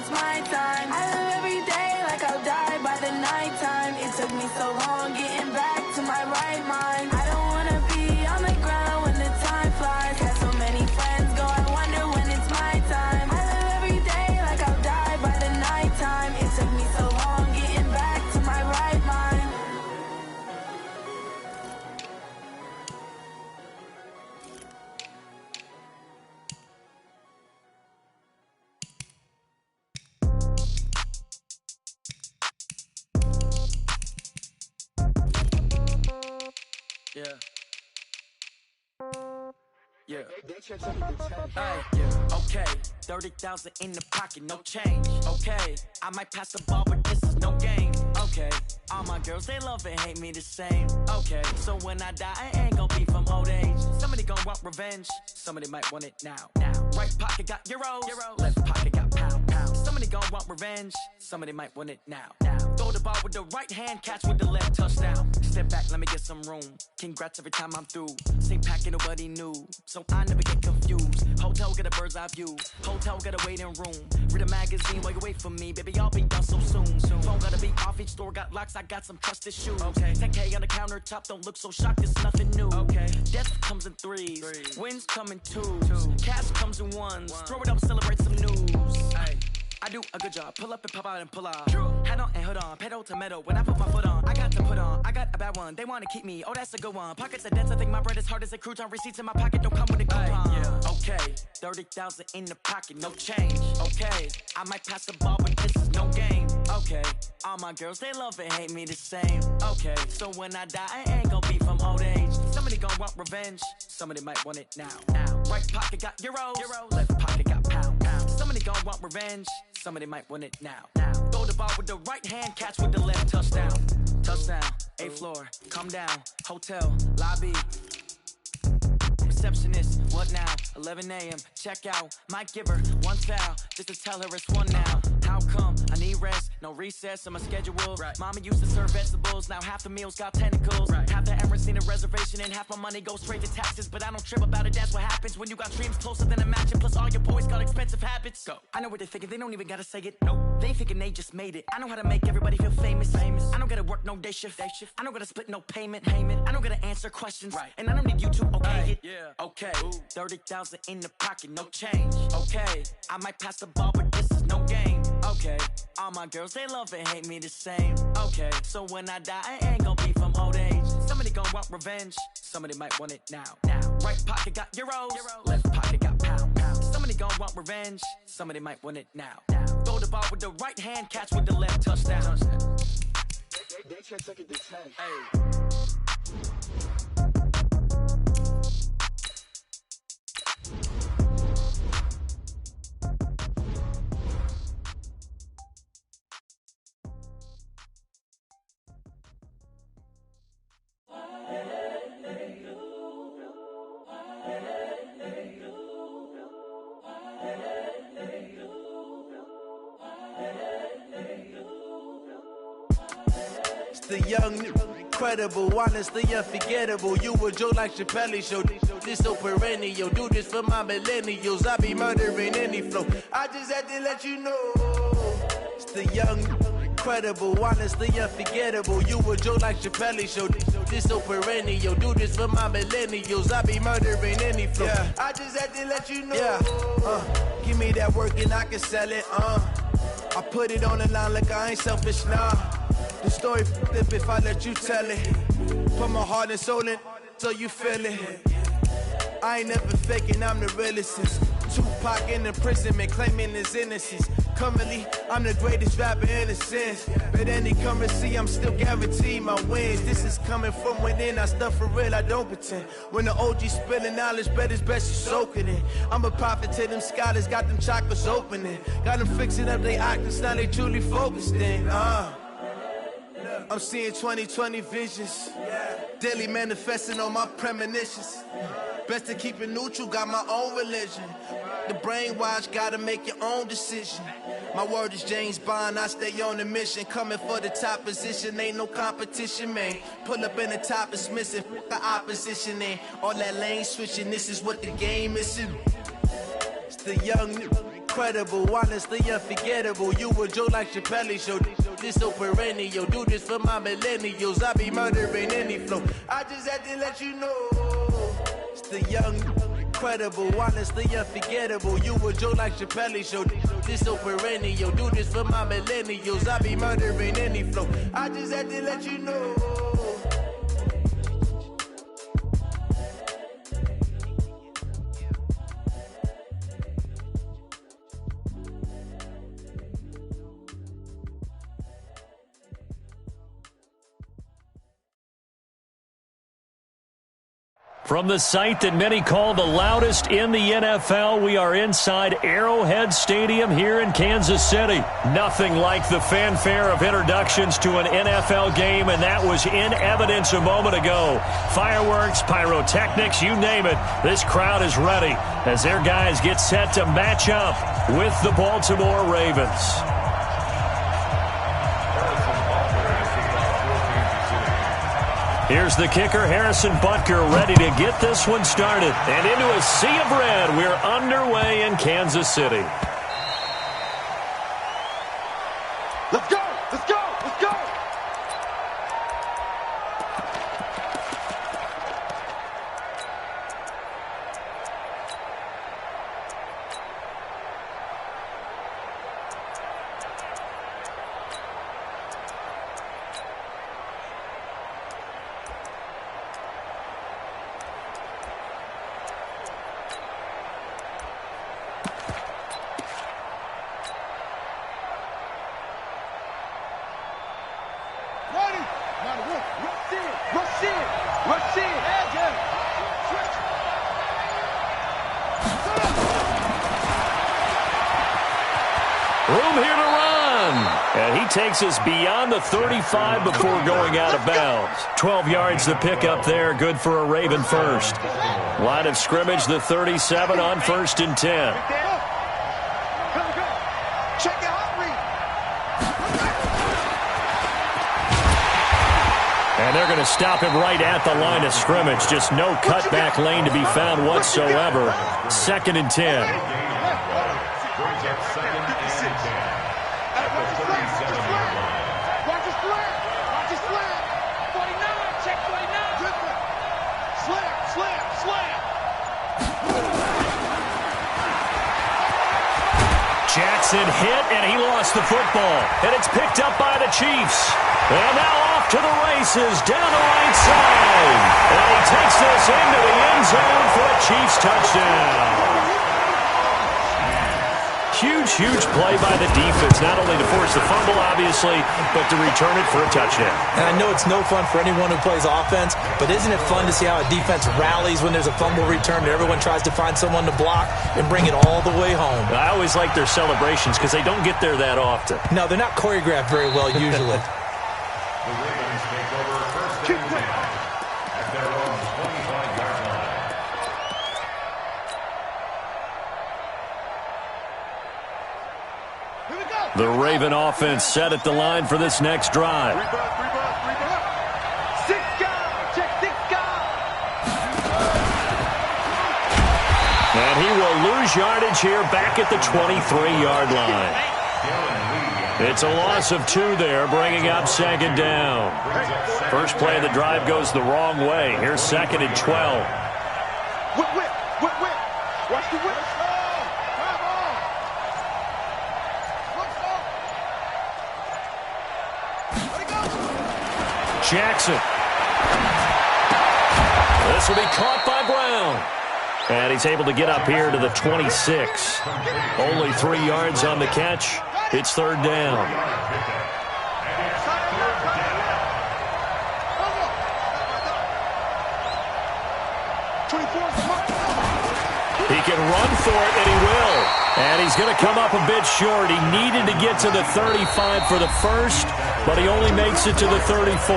it's my time. I live every day like I'll die by the nighttime. It took me so long getting back to my right mind. I don't wanna be on the ground when the time flies. Got so many friends go, I wonder when it's my time. I live every day like I'll die by the nighttime. It took me so long getting back to my right mind. Yeah. Yeah. Hey, yeah. Okay. 30,000 in the pocket, no change. Okay. I might pass the ball, but this is no game. Okay. All my girls, they love and hate me the same. Okay. So when I die, I ain't gonna be from old age. Somebody gonna want revenge. Somebody might want it now. Right pocket got euros. Left pocket got pound. Somebody gonna want revenge. Somebody might want it now. Throw the ball with the right hand, catch with the left, touchdown. Step back, let me get some room. Congrats every time I'm through. Same packet, nobody knew, so I never get confused. Hotel get a bird's eye view. Hotel get a waiting room. Read a magazine while you wait for me, baby. I'll be done so soon. Phone gotta be off, each store got locks. I got some trusted shoes. Okay. 10K on the countertop, don't look so shocked. It's nothing new. Okay. Death comes in threes. Wins come in twos. Cash comes in ones. Throw it up, celebrate some news. Ay. I do a good job, pull up and pop out and pull out. Hat on and hood on, pedal to metal. When I put my foot on, I got to put on. I got a bad one, they wanna keep me. Oh, that's a good one. Pockets are dense, I think my bread is hard as a crouton. Receipts in my pocket don't come with a coupon. Yeah. Okay, 30,000 in the pocket, no change. Okay, I might pass the ball, but this is no game. Okay, all my girls, they love and hate me the same. Okay, so when I die, I ain't gonna be from old age. Somebody gonna want revenge, somebody might want it now. Right pocket got euros, left pocket got pound. Somebody gonna want revenge, somebody might want it now. Throw the ball with the right hand, catch with the left, touchdown. Touchdown, 8th floor, come down, hotel, lobby. Receptionist, what now? 11 a.m., check out. Might give her one foul, just to tell her it's one now. How come? I need rest, no recess on my schedule. Right. Mama used to serve vegetables, now half the meals got tentacles. Right. Half the Emirates need a reservation and half my money goes straight to taxes. But I don't trip about it, that's what happens when you got dreams closer than a match. And plus all your boys got expensive habits. Go. I know what they're thinking, they don't even gotta say it. Nope. They ain't thinking they just made it. I know how to make everybody feel famous. I don't gotta work no day shift. I don't gotta split no payment. I don't gotta answer questions. Right. And I don't need you to okay it. Yeah. Okay. 30,000 in the pocket, no change. Okay. I might pass the ball, but this is no game. Okay. All my girls, they love and hate me the same. Okay. So when I die, I ain't gonna be from old age. Somebody gonna want revenge. Somebody might want it now. Right pocket got euros. Left pocket got pound. Somebody gonna want revenge. Somebody might want it now. Throw the ball with the right hand, catch with the left, touchdown. They can't take it to 10. Hey. The young, incredible, honestly unforgettable. You a joke like Chappelle Show. This so perennial. Do this for my millennials. I be murdering any flow. I just had to let you know. It's the young, incredible, honestly unforgettable. You a joke like Chappelle Show. This so perennial. Do this for my millennials. I be murdering any flow. Yeah. I just had to let you know. Yeah. Give me that work and I can sell it. I put it on the line like I ain't selfish, nah. The story flip if I let you tell it. Put my heart and soul in so you feel it. I ain't never faking, I'm the realest since Tupac in imprisonment, claiming his innocence. Currently, I'm the greatest rapper in a sense. But any currency, I'm still guaranteed my wins. This is coming from within, I stuff for real, I don't pretend. When the OG spilling knowledge, bet it's best you soak it in. I'm a prophet to them scholars, got them chakras opening. Got them fixing up their octaves, now they truly focused in. I'm seeing 2020 visions, daily manifesting on my premonitions. Best to keep it neutral, got my own religion. The brainwash, gotta make your own decision. My word is James Bond, I stay on a mission. Coming for the top position, ain't no competition, man. Pull up in the top, it's missing, the opposition ain't. All that lane switching, this is what the game is. It's the young, incredible, honestly unforgettable. You a joke like Chappelle Show. This so perennial. Do this for my millennials. I be murdering any flow. I just had to let you know. It's the young, incredible, honestly unforgettable. You a joke like Chappelle Show. This so perennial. Do this for my millennials. I be murdering any flow. I just had to let you know. From the site that many call the loudest in the NFL, we are inside Arrowhead Stadium here in Kansas City. Nothing like the fanfare of introductions to an NFL game, and that was in evidence a moment ago. Fireworks, pyrotechnics, you name it. This crowd is ready as their guys get set to match up with the Baltimore Ravens. Here's the kicker, Harrison Butker, ready to get this one started. And into a sea of red, we're underway in Kansas City. Let's go! Let's go! Let's go! Room here to run. And he takes us beyond the 35 before going out of bounds. 12 yards to pick up there. Good for a Raven first. Line of scrimmage, the 37 on 1st and 10. And they're going to stop him right at the line of scrimmage. Just no cutback lane to be found whatsoever. 2nd and 10. Jackson hit, and he lost the football. And it's picked up by the Chiefs. And now off to the races down the right side. And he takes this into the end zone for a Chiefs touchdown. Huge, huge play by the defense, not only to force the fumble, obviously, but to return it for a touchdown. And I know it's no fun for anyone who plays offense, but isn't it fun to see how a defense rallies when there's a fumble return and everyone tries to find someone to block and bring it all the way home? I always like their celebrations because they don't get there that often. No, they're not choreographed very well usually. The Ravens take over 1st and 10 at their own 25-yard line. The Raven offense set at the line for this next drive. And he will lose yardage here back at the 23-yard line. It's a loss of 2 there, bringing up 2nd down. First play of the drive goes the wrong way. Here's 2nd and 12. Watch the whip. Jackson. This will be caught by Brown. And he's able to get up here to the 26. Only 3 yards on the catch. It's 3rd down. He can run for it, and he will. And he's going to come up a bit short. He needed to get to the 35 for the first, but he only makes it to the 34.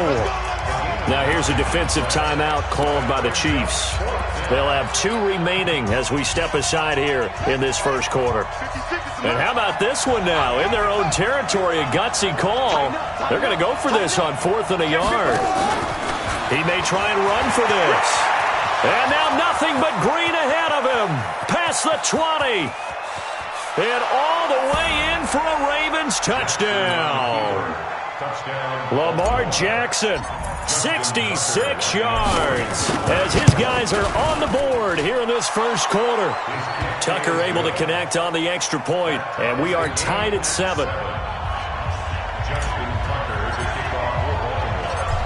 Now here's a defensive timeout called by the Chiefs. They'll have 2 remaining as we step aside here in this first quarter. And how about this one now? In their own territory, a gutsy call. They're going to go for this on 4th and a yard. He may try and run for this. And now nothing but green ahead of him. Past the 20. And all the way in for a Ravens touchdown. Lamar Jackson, 66 yards, as his guys are on the board here in this first quarter. Tucker able to connect on the extra point, and we are tied at 7.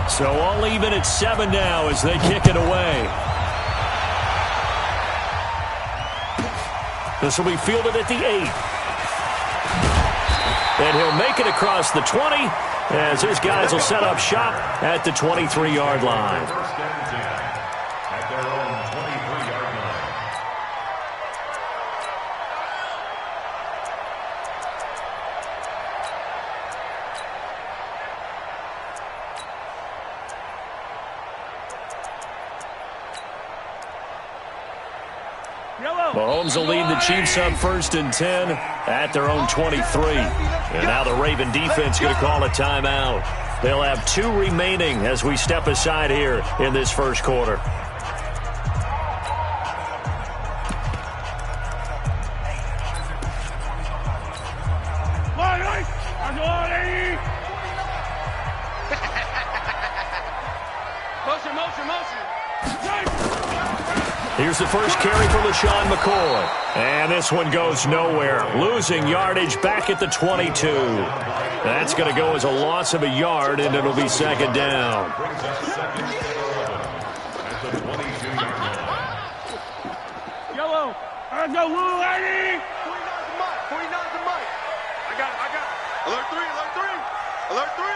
So all even at 7 now as they kick it away. This will be fielded at the 8. And he'll make it across the 20 as his guys will set up shop at the 23-yard line. First and 10 at their own 23-yard line. Mahomes will lead the Chiefs up first and 10 at their own 23. And now the Raven defense going to call a timeout. They'll have 2 remaining as we step aside here in this first quarter. Here's the first carry for LaShawn McCoy. And this one goes nowhere. Losing yardage back at the 22. That's going to go as a loss of a yard, and it'll be second down. Brings us second and 11 at the 22-yard line. Yellow. Let's go, Lou, lady. 49's the mic. 49's the mic. I got it. Alert 3, alert 3. Alert 3.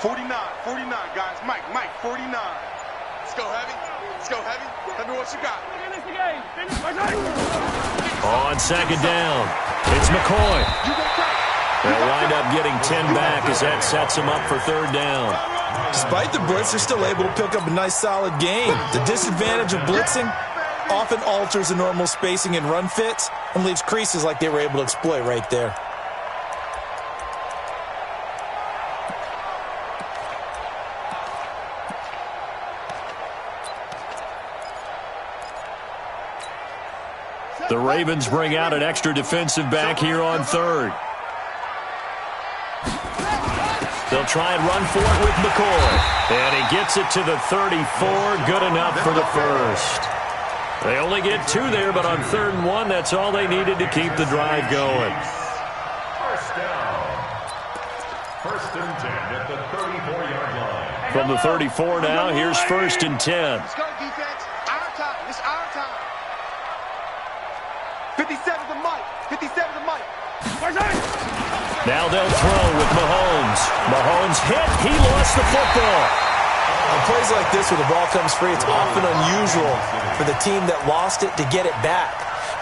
$49, guys. Mike, 49. Let's go heavy. Tell me what you got. On second down, it's McCoy. They'll wind up getting 10 back as that sets them up for third down. Despite the blitz, they're still able to pick up a nice, solid gain. The disadvantage of blitzing often alters the normal spacing and run fits and leaves creases like they were able to exploit right there. The Ravens bring out an extra defensive back here on third. They'll try and run for it with McCoy. And he gets it to the 34. Good enough for the first. They only get 2 there, but on 3rd and 1, that's all they needed to keep the drive going. First down. First and 10 at the 34-yard line. From the 34 now, here's 1st and 10. Let's go, defense. Our time. It's our time. 57's the mic. 57's the mic. Now they'll throw with Mahomes. Mahomes hit. He lost the football. On plays like this where the ball comes free, it's often unusual for the team that lost it to get it back.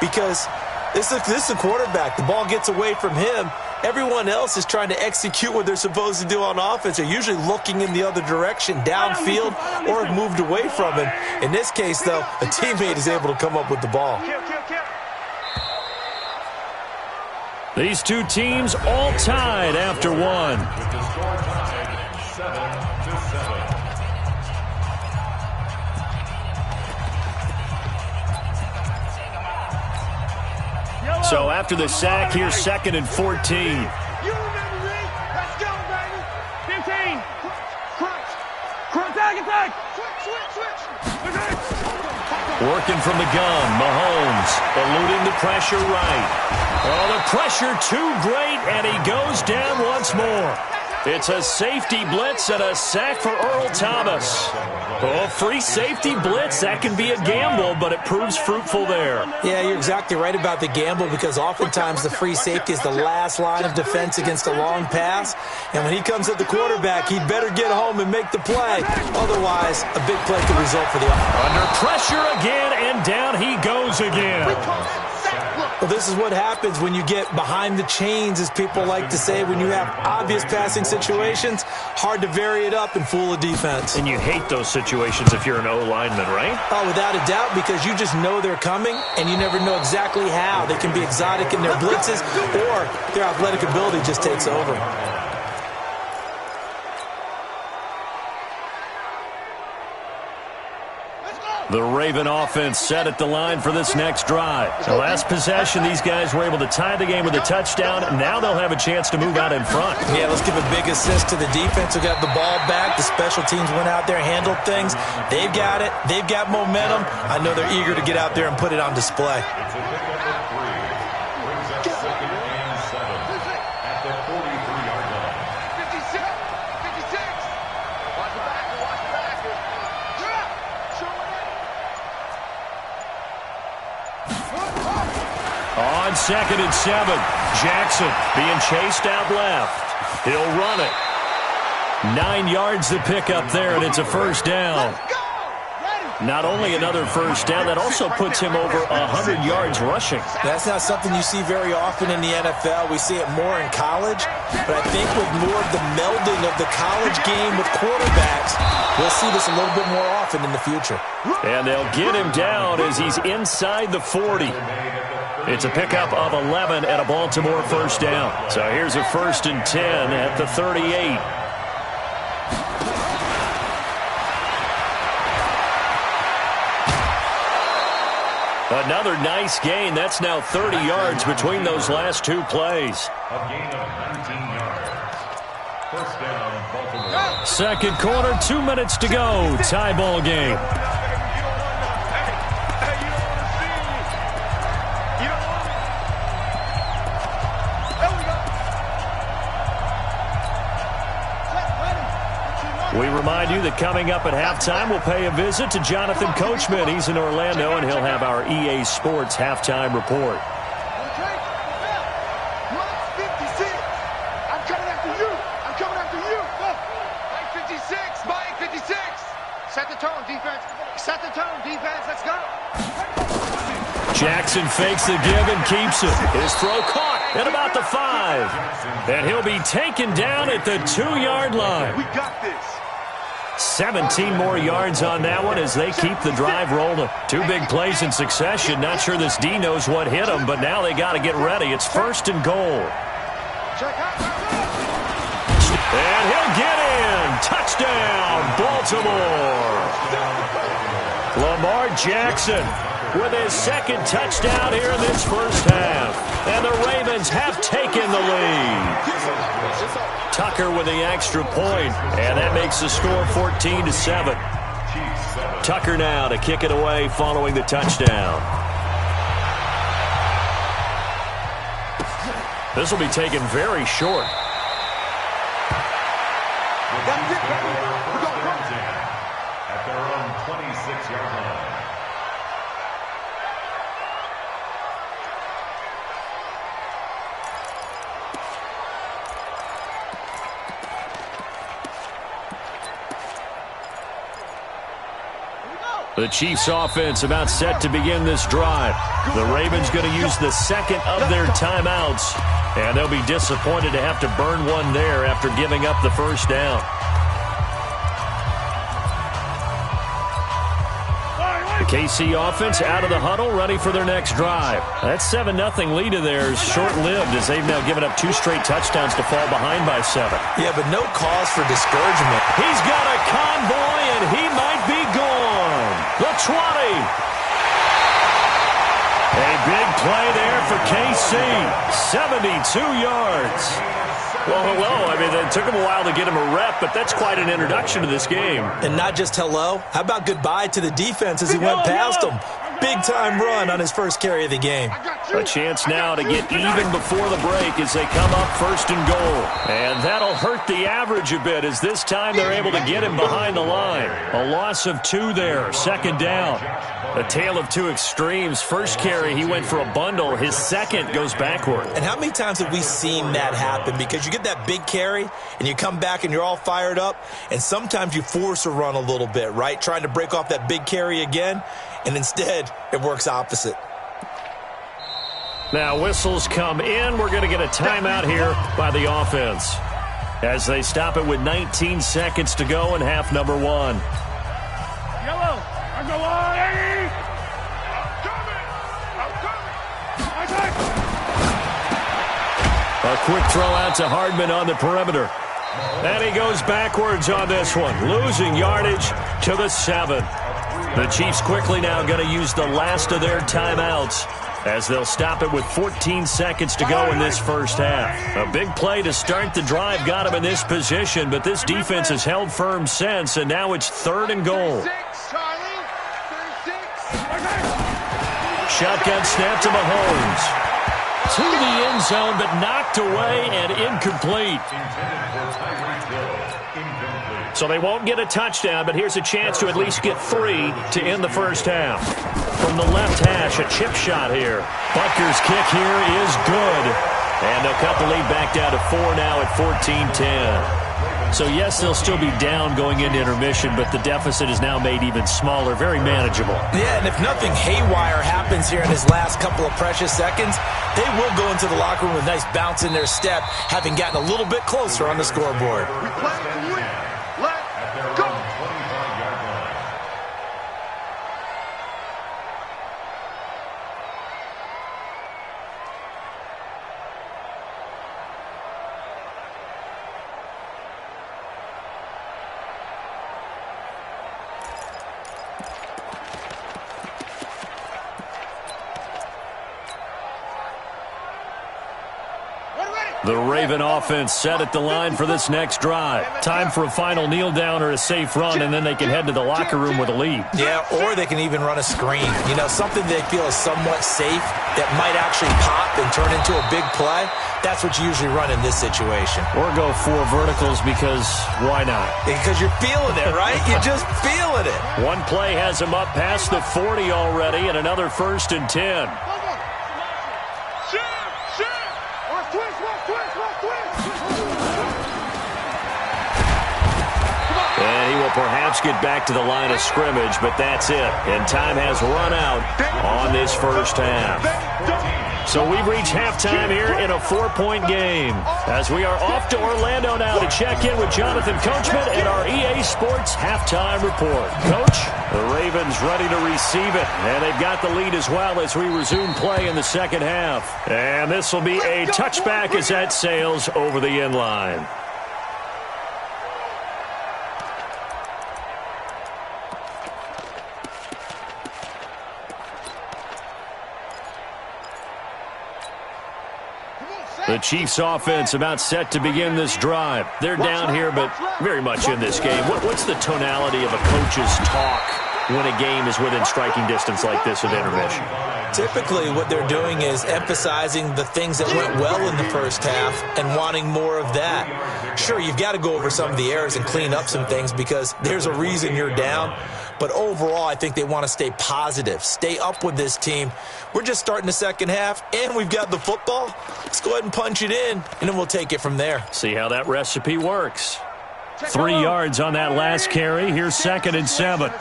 Because this is a quarterback. The ball gets away from him. Everyone else is trying to execute what they're supposed to do on offense. They're usually looking in the other direction, downfield, or have moved away from him. In this case, though, a teammate is able to come up with the ball. These 2 teams all tied after 1. With the score tied 7-7. So after the sack, here's 2nd and 14. You remember me? Let's go, baby. 15. Crunch. Attack. Switch. Working from the gun, Mahomes eluding the pressure right. Oh, the pressure too great, and he goes down once more. It's a safety blitz and a sack for Earl Thomas. Oh, free safety blitz, that can be a gamble, but it proves fruitful there. Yeah, you're exactly right about the gamble because oftentimes the free safety is the last line of defense against a long pass. And when he comes at the quarterback, he'd better get home and make the play. Otherwise, a big play could result for the offense. Under pressure again, and down he goes again. Well, this is what happens when you get behind the chains, as people like to say. When you have obvious passing situations, hard to vary it up and fool a defense. And you hate those situations if you're an O-lineman, right? Oh, without a doubt, because you just know they're coming, and you never know exactly how. They can be exotic in their blitzes, or their athletic ability just takes over. The Raven offense set at the line for this next drive. The last possession, these guys were able to tie the game with a touchdown. Now they'll have a chance to move out in front. Yeah, let's give a big assist to the defense who got the ball back. The special teams went out there, handled things. They've got it. They've got momentum. I know they're eager to get out there and put it on display. It's a pickup of 3. Brings up 2nd and 7 at the 43-yard line. 56. 56. Watch the back. Watch the back. Show it. On 2nd and 7, Jackson being chased out left. He'll run it. 9 yards to pick up there, and it's a first down. Not only another first down, that also puts him over 100 yards rushing. That's not something you see very often in the NFL. We see it more in college, but I think with more of the melding of the college game with quarterbacks, we'll see this a little bit more often in the future. And they'll get him down as he's inside the 40. It's a pickup of 11 at a Baltimore first down. So here's a 1st and 10 at the 38. Another nice gain. That's now 30 yards between those last 2 plays. A gain of 19 yards. First down, Baltimore. Second quarter, 2 minutes to go. Tie ball game. We remind you that coming up at halftime, we'll pay a visit to Jonathan Coachman. He's in Orlando, and he'll have our EA Sports halftime report. I'm coming after you. I'm coming after you. Mike 56. Mike 56. Set the tone, defense. Set the tone, defense. Let's go. Jackson fakes the give and keeps it. His throw caught at about the 5. And he'll be taken down at the 2-yard line. We got this. 17 more yards on that one as they keep the drive rolling. 2 big plays in succession. Not sure this D knows what hit them, but now they got to get ready. It's 1st and goal. And he'll get in. Touchdown, Baltimore. Lamar Jackson with his 2nd touchdown here in this first half. And the Ravens have taken the lead. Tucker with the extra point, and that makes the score 14-7. Tucker now to kick it away following the touchdown. This will be taken very short. At their own 26-yard line. The Chiefs offense about set to begin this drive. The Ravens going to use the 2nd of their timeouts, and they'll be disappointed to have to burn one there after giving up the first down. The KC offense out of the huddle, ready for their next drive. That 7-0 lead of theirs short-lived as they've now given up 2 straight touchdowns to fall behind by 7. Yeah, but no cause for discouragement. He's got a convoy, and he might be gone. The 20. A big play there for KC. 72 yards. Well, hello. I mean, it took him a while to get him a rep, but that's quite an introduction to this game. And not just hello. How about goodbye to the defense as he went past him? Big-time run on his first carry of the game. A chance now to get even before the break as they come up 1st and goal. And that'll hurt the average a bit as this time they're able to get him behind the line. A loss of 2 there, 2nd down. A tale of 2 extremes. First carry, he went for a bundle. His 2nd goes backward. And how many times have we seen that happen? Because you get that big carry, and you come back and you're all fired up, and sometimes you force a run a little bit, right? Trying to break off that big carry again, and instead it works opposite. Now whistles come in. We're going to get a timeout here by the offense as they stop it with 19 seconds to go in half number 1. Yellow, I'm going, Eddie! I'm coming! A quick throw out to Hardman on the perimeter. And he goes backwards on this one, losing yardage to the 7. The Chiefs quickly now going to use the last of their timeouts as they'll stop it with 14 seconds to go in this first half. A big play to start the drive got him in this position, but this defense has held firm since, and now it's 3rd and goal. Shotgun snap to Mahomes. To the end zone, but knocked away and incomplete. So they won't get a touchdown, but here's a chance to at least get 3 to end the first half. From the left hash, a chip shot here. Butker's kick here is good. And they'll cut the lead back down to 4 now at 14-10. So, yes, they'll still be down going into intermission, but the deficit is now made even smaller, very manageable. Yeah, and if nothing haywire happens here in his last couple of precious seconds, they will go into the locker room with a nice bounce in their step, having gotten a little bit closer on the scoreboard. We play to win. Let's go. The Raven offense set at the line for this next drive. Time for a final kneel down or a safe run, and then they can head to the locker room with a lead. Yeah, or they can even run a screen. You know, something they feel is somewhat safe that might actually pop and turn into a big play. That's what you usually run in this situation. Or go 4 verticals because why not? Because you're feeling it, right? You're just feeling it. One play has him up past the 40 already, and another 1st and 10. And he will perhaps get back to the line of scrimmage, but that's it. And time has run out on this first half. So we've reached halftime here in a 4-point game. As we are off to Orlando now to check in with Jonathan Coachman at our EA Sports Halftime Report. Coach, the Ravens ready to receive it. And they've got the lead as well as we resume play in the second half. And this will be a touchback as that sails over the end line. The Chiefs offense about set to begin this drive. They're down here, but very much in this game. What's the tonality of a coach's talk when a game is within striking distance like this at intermission? Typically, what they're doing is emphasizing the things that went well in the first half and wanting more of that. Sure, you've got to go over some of the errors and clean up some things because there's a reason you're down. But overall, I think they want to stay positive, stay up with this team. We're just starting the second half, and we've got the football. Let's go ahead and punch it in, and then we'll take it from there. See how that recipe works. 3 yards on that last carry. Here's 2nd and 7.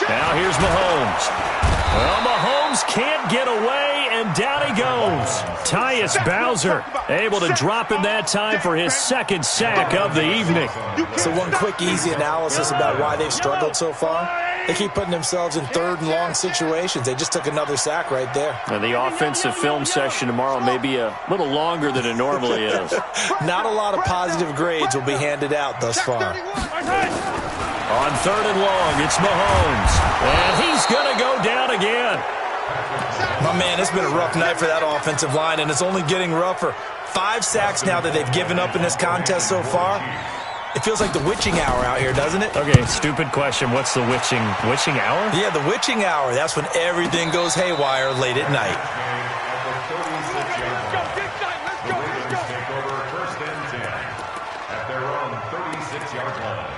Now here's Mahomes. Well, Mahomes can't get away, and down he goes. Tyus Bowser able to drop in that time for his 2nd sack of the evening. So one quick, easy analysis about why they've struggled so far. They keep putting themselves in 3rd and long situations. They just took another sack right there. And the offensive film session tomorrow may be a little longer than it normally is. Not a lot of positive grades will be handed out thus far. On 3rd and long, it's Mahomes. And he's going to go down again. My man, it's been a rough night for that offensive line, and it's only getting rougher. 5 sacks now that they've given up in this contest so far. It feels like the witching hour out here, doesn't it? Okay, stupid question. What's the witching hour? Yeah, the witching hour. That's when everything goes haywire late at night. The Ravens take over 1st and 10 at their own 36-yard line.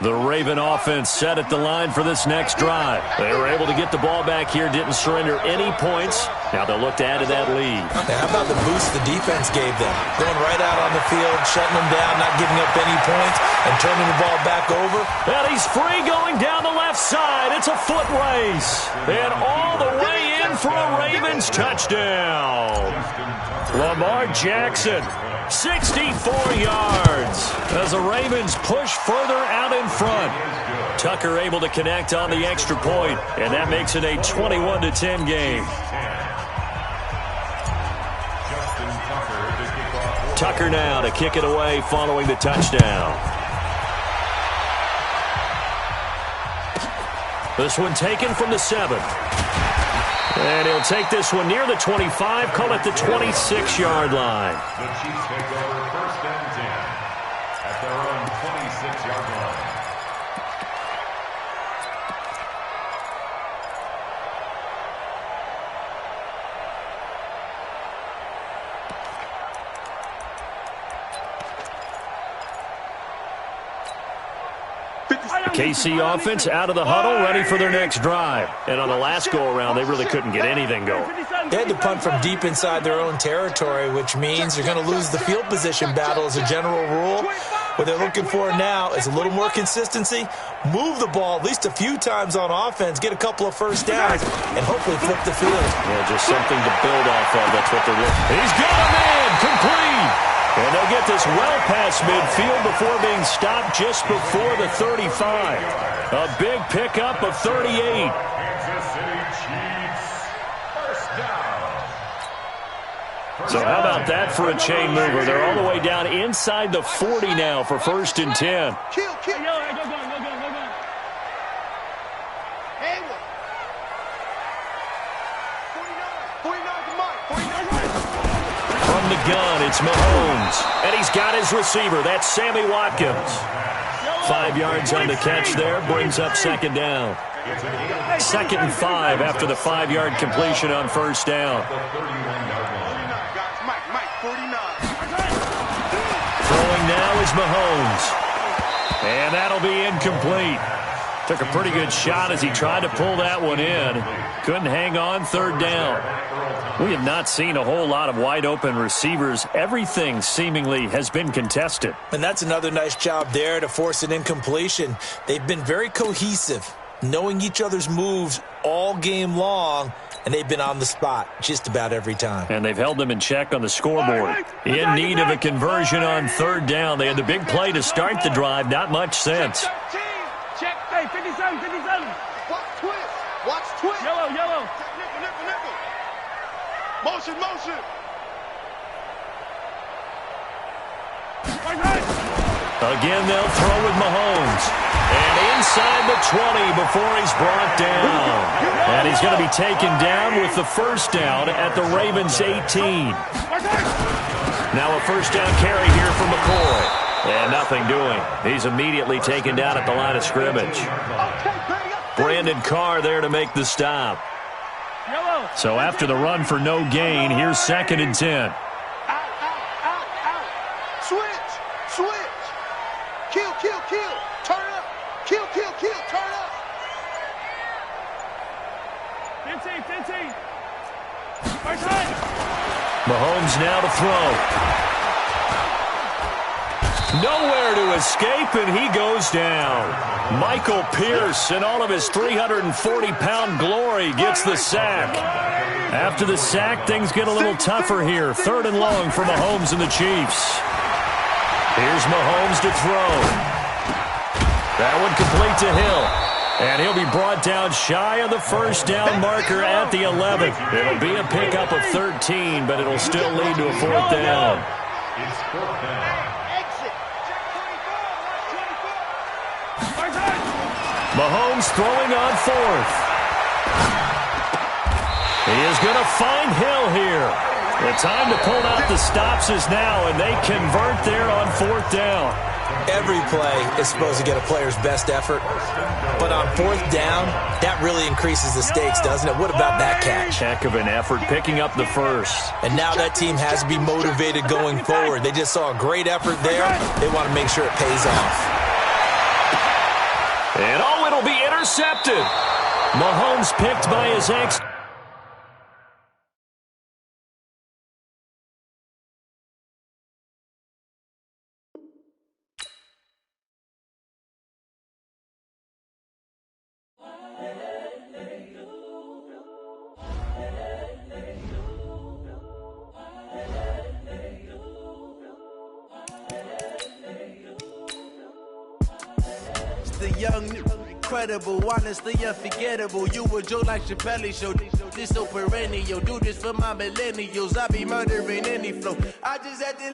The Raven offense set at the line for this next drive. They were able to get the ball back here, didn't surrender any points. Now they'll look to add to that lead. How about the boost the defense gave them? Going right out on the field, shutting them down, not giving up any points, and turning the ball back over. And he's free going down the left side. It's a foot race. And all the way in for a Ravens touchdown. Lamar Jackson, 64 yards as the Ravens push further out in front. Tucker able to connect on the extra point, and that makes it a 21-10 game. Tucker now to kick it away following the touchdown. This one taken from the 7. And he'll take this one near the 25, call it the 26-yard line. The Chiefs take over 1st and 10 at their own 26-yard line. The KC offense out of the huddle, ready for their next drive. And on the last go-around, they really couldn't get anything going. They had to punt from deep inside their own territory, which means they're going to lose the field position battle as a general rule. What they're looking for now is a little more consistency, move the ball at least a few times on offense, get a couple of first downs, and hopefully flip the field. Yeah, just something to build off of. That's what they're looking. He's got a man, complete. And they'll get this well past midfield before being stopped just before the 35. A big pickup of 38. Kansas City Chiefs, 1st down. So how about that for a chain mover? They're all the way down inside the 40 now for 1st and 10. Kill. Go. Hey, 49 to Mike. 49. From the gun, it's Mahomes. And he's got his receiver. That's Sammy Watkins. 5 yards on the catch there. Brings up 2nd down. 2nd and 5 after the 5-yard completion on 1st down. Mike, 49. Throwing now is Mahomes. And that'll be incomplete. Took a pretty good shot as he tried to pull that one in. Couldn't hang on, 3rd down. We have not seen a whole lot of wide-open receivers. Everything seemingly has been contested. And that's another nice job there to force an incompletion. They've been very cohesive, knowing each other's moves all game long, and they've been on the spot just about every time. And they've held them in check on the scoreboard. In need of a conversion on 3rd down. They had the big play to start the drive. Not much sense. Check. Hey, 57. Watch twist. Yellow. Nickel. Motion. Again, they'll throw with Mahomes. And inside the 20 before he's brought down. And he's going to be taken down with the 1st down at the Ravens 18. Now a 1st down carry here for McCoy. And nothing doing. He's immediately taken down at the line of scrimmage. Brandon Carr there to make the stop. So after the run for no gain, here's 2nd and 10. Out. Switch. Kill. Turn up. Kill. Turn up. 15. Mahomes now to throw. Nowhere to escape, and he goes down. Michael Pierce, in all of his 340-pound glory, gets the sack. After the sack, things get a little tougher here. 3rd and long for Mahomes and the Chiefs. Here's Mahomes to throw. That one complete to Hill. And he'll be brought down shy of the 1st down marker at the 11. It'll be a pickup of 13, but it'll still lead to a 4th down. It's 4th down. Mahomes throwing on 4th. He is going to find Hill here. The time to pull out the stops is now, and they convert there on 4th down. Every play is supposed to get a player's best effort, but on 4th down, that really increases the stakes, doesn't it? What about that catch? Heck of an effort picking up the 1st. And now that team has to be motivated going forward. They just saw a great effort there. They want to make sure it pays off. And it'll be intercepted. Mahomes picked by his ex. The young, incredible, honestly unforgettable. You a joke like Chappelle Show. This so perennial. Do this for my millennials. I be murdering any flow. I just had to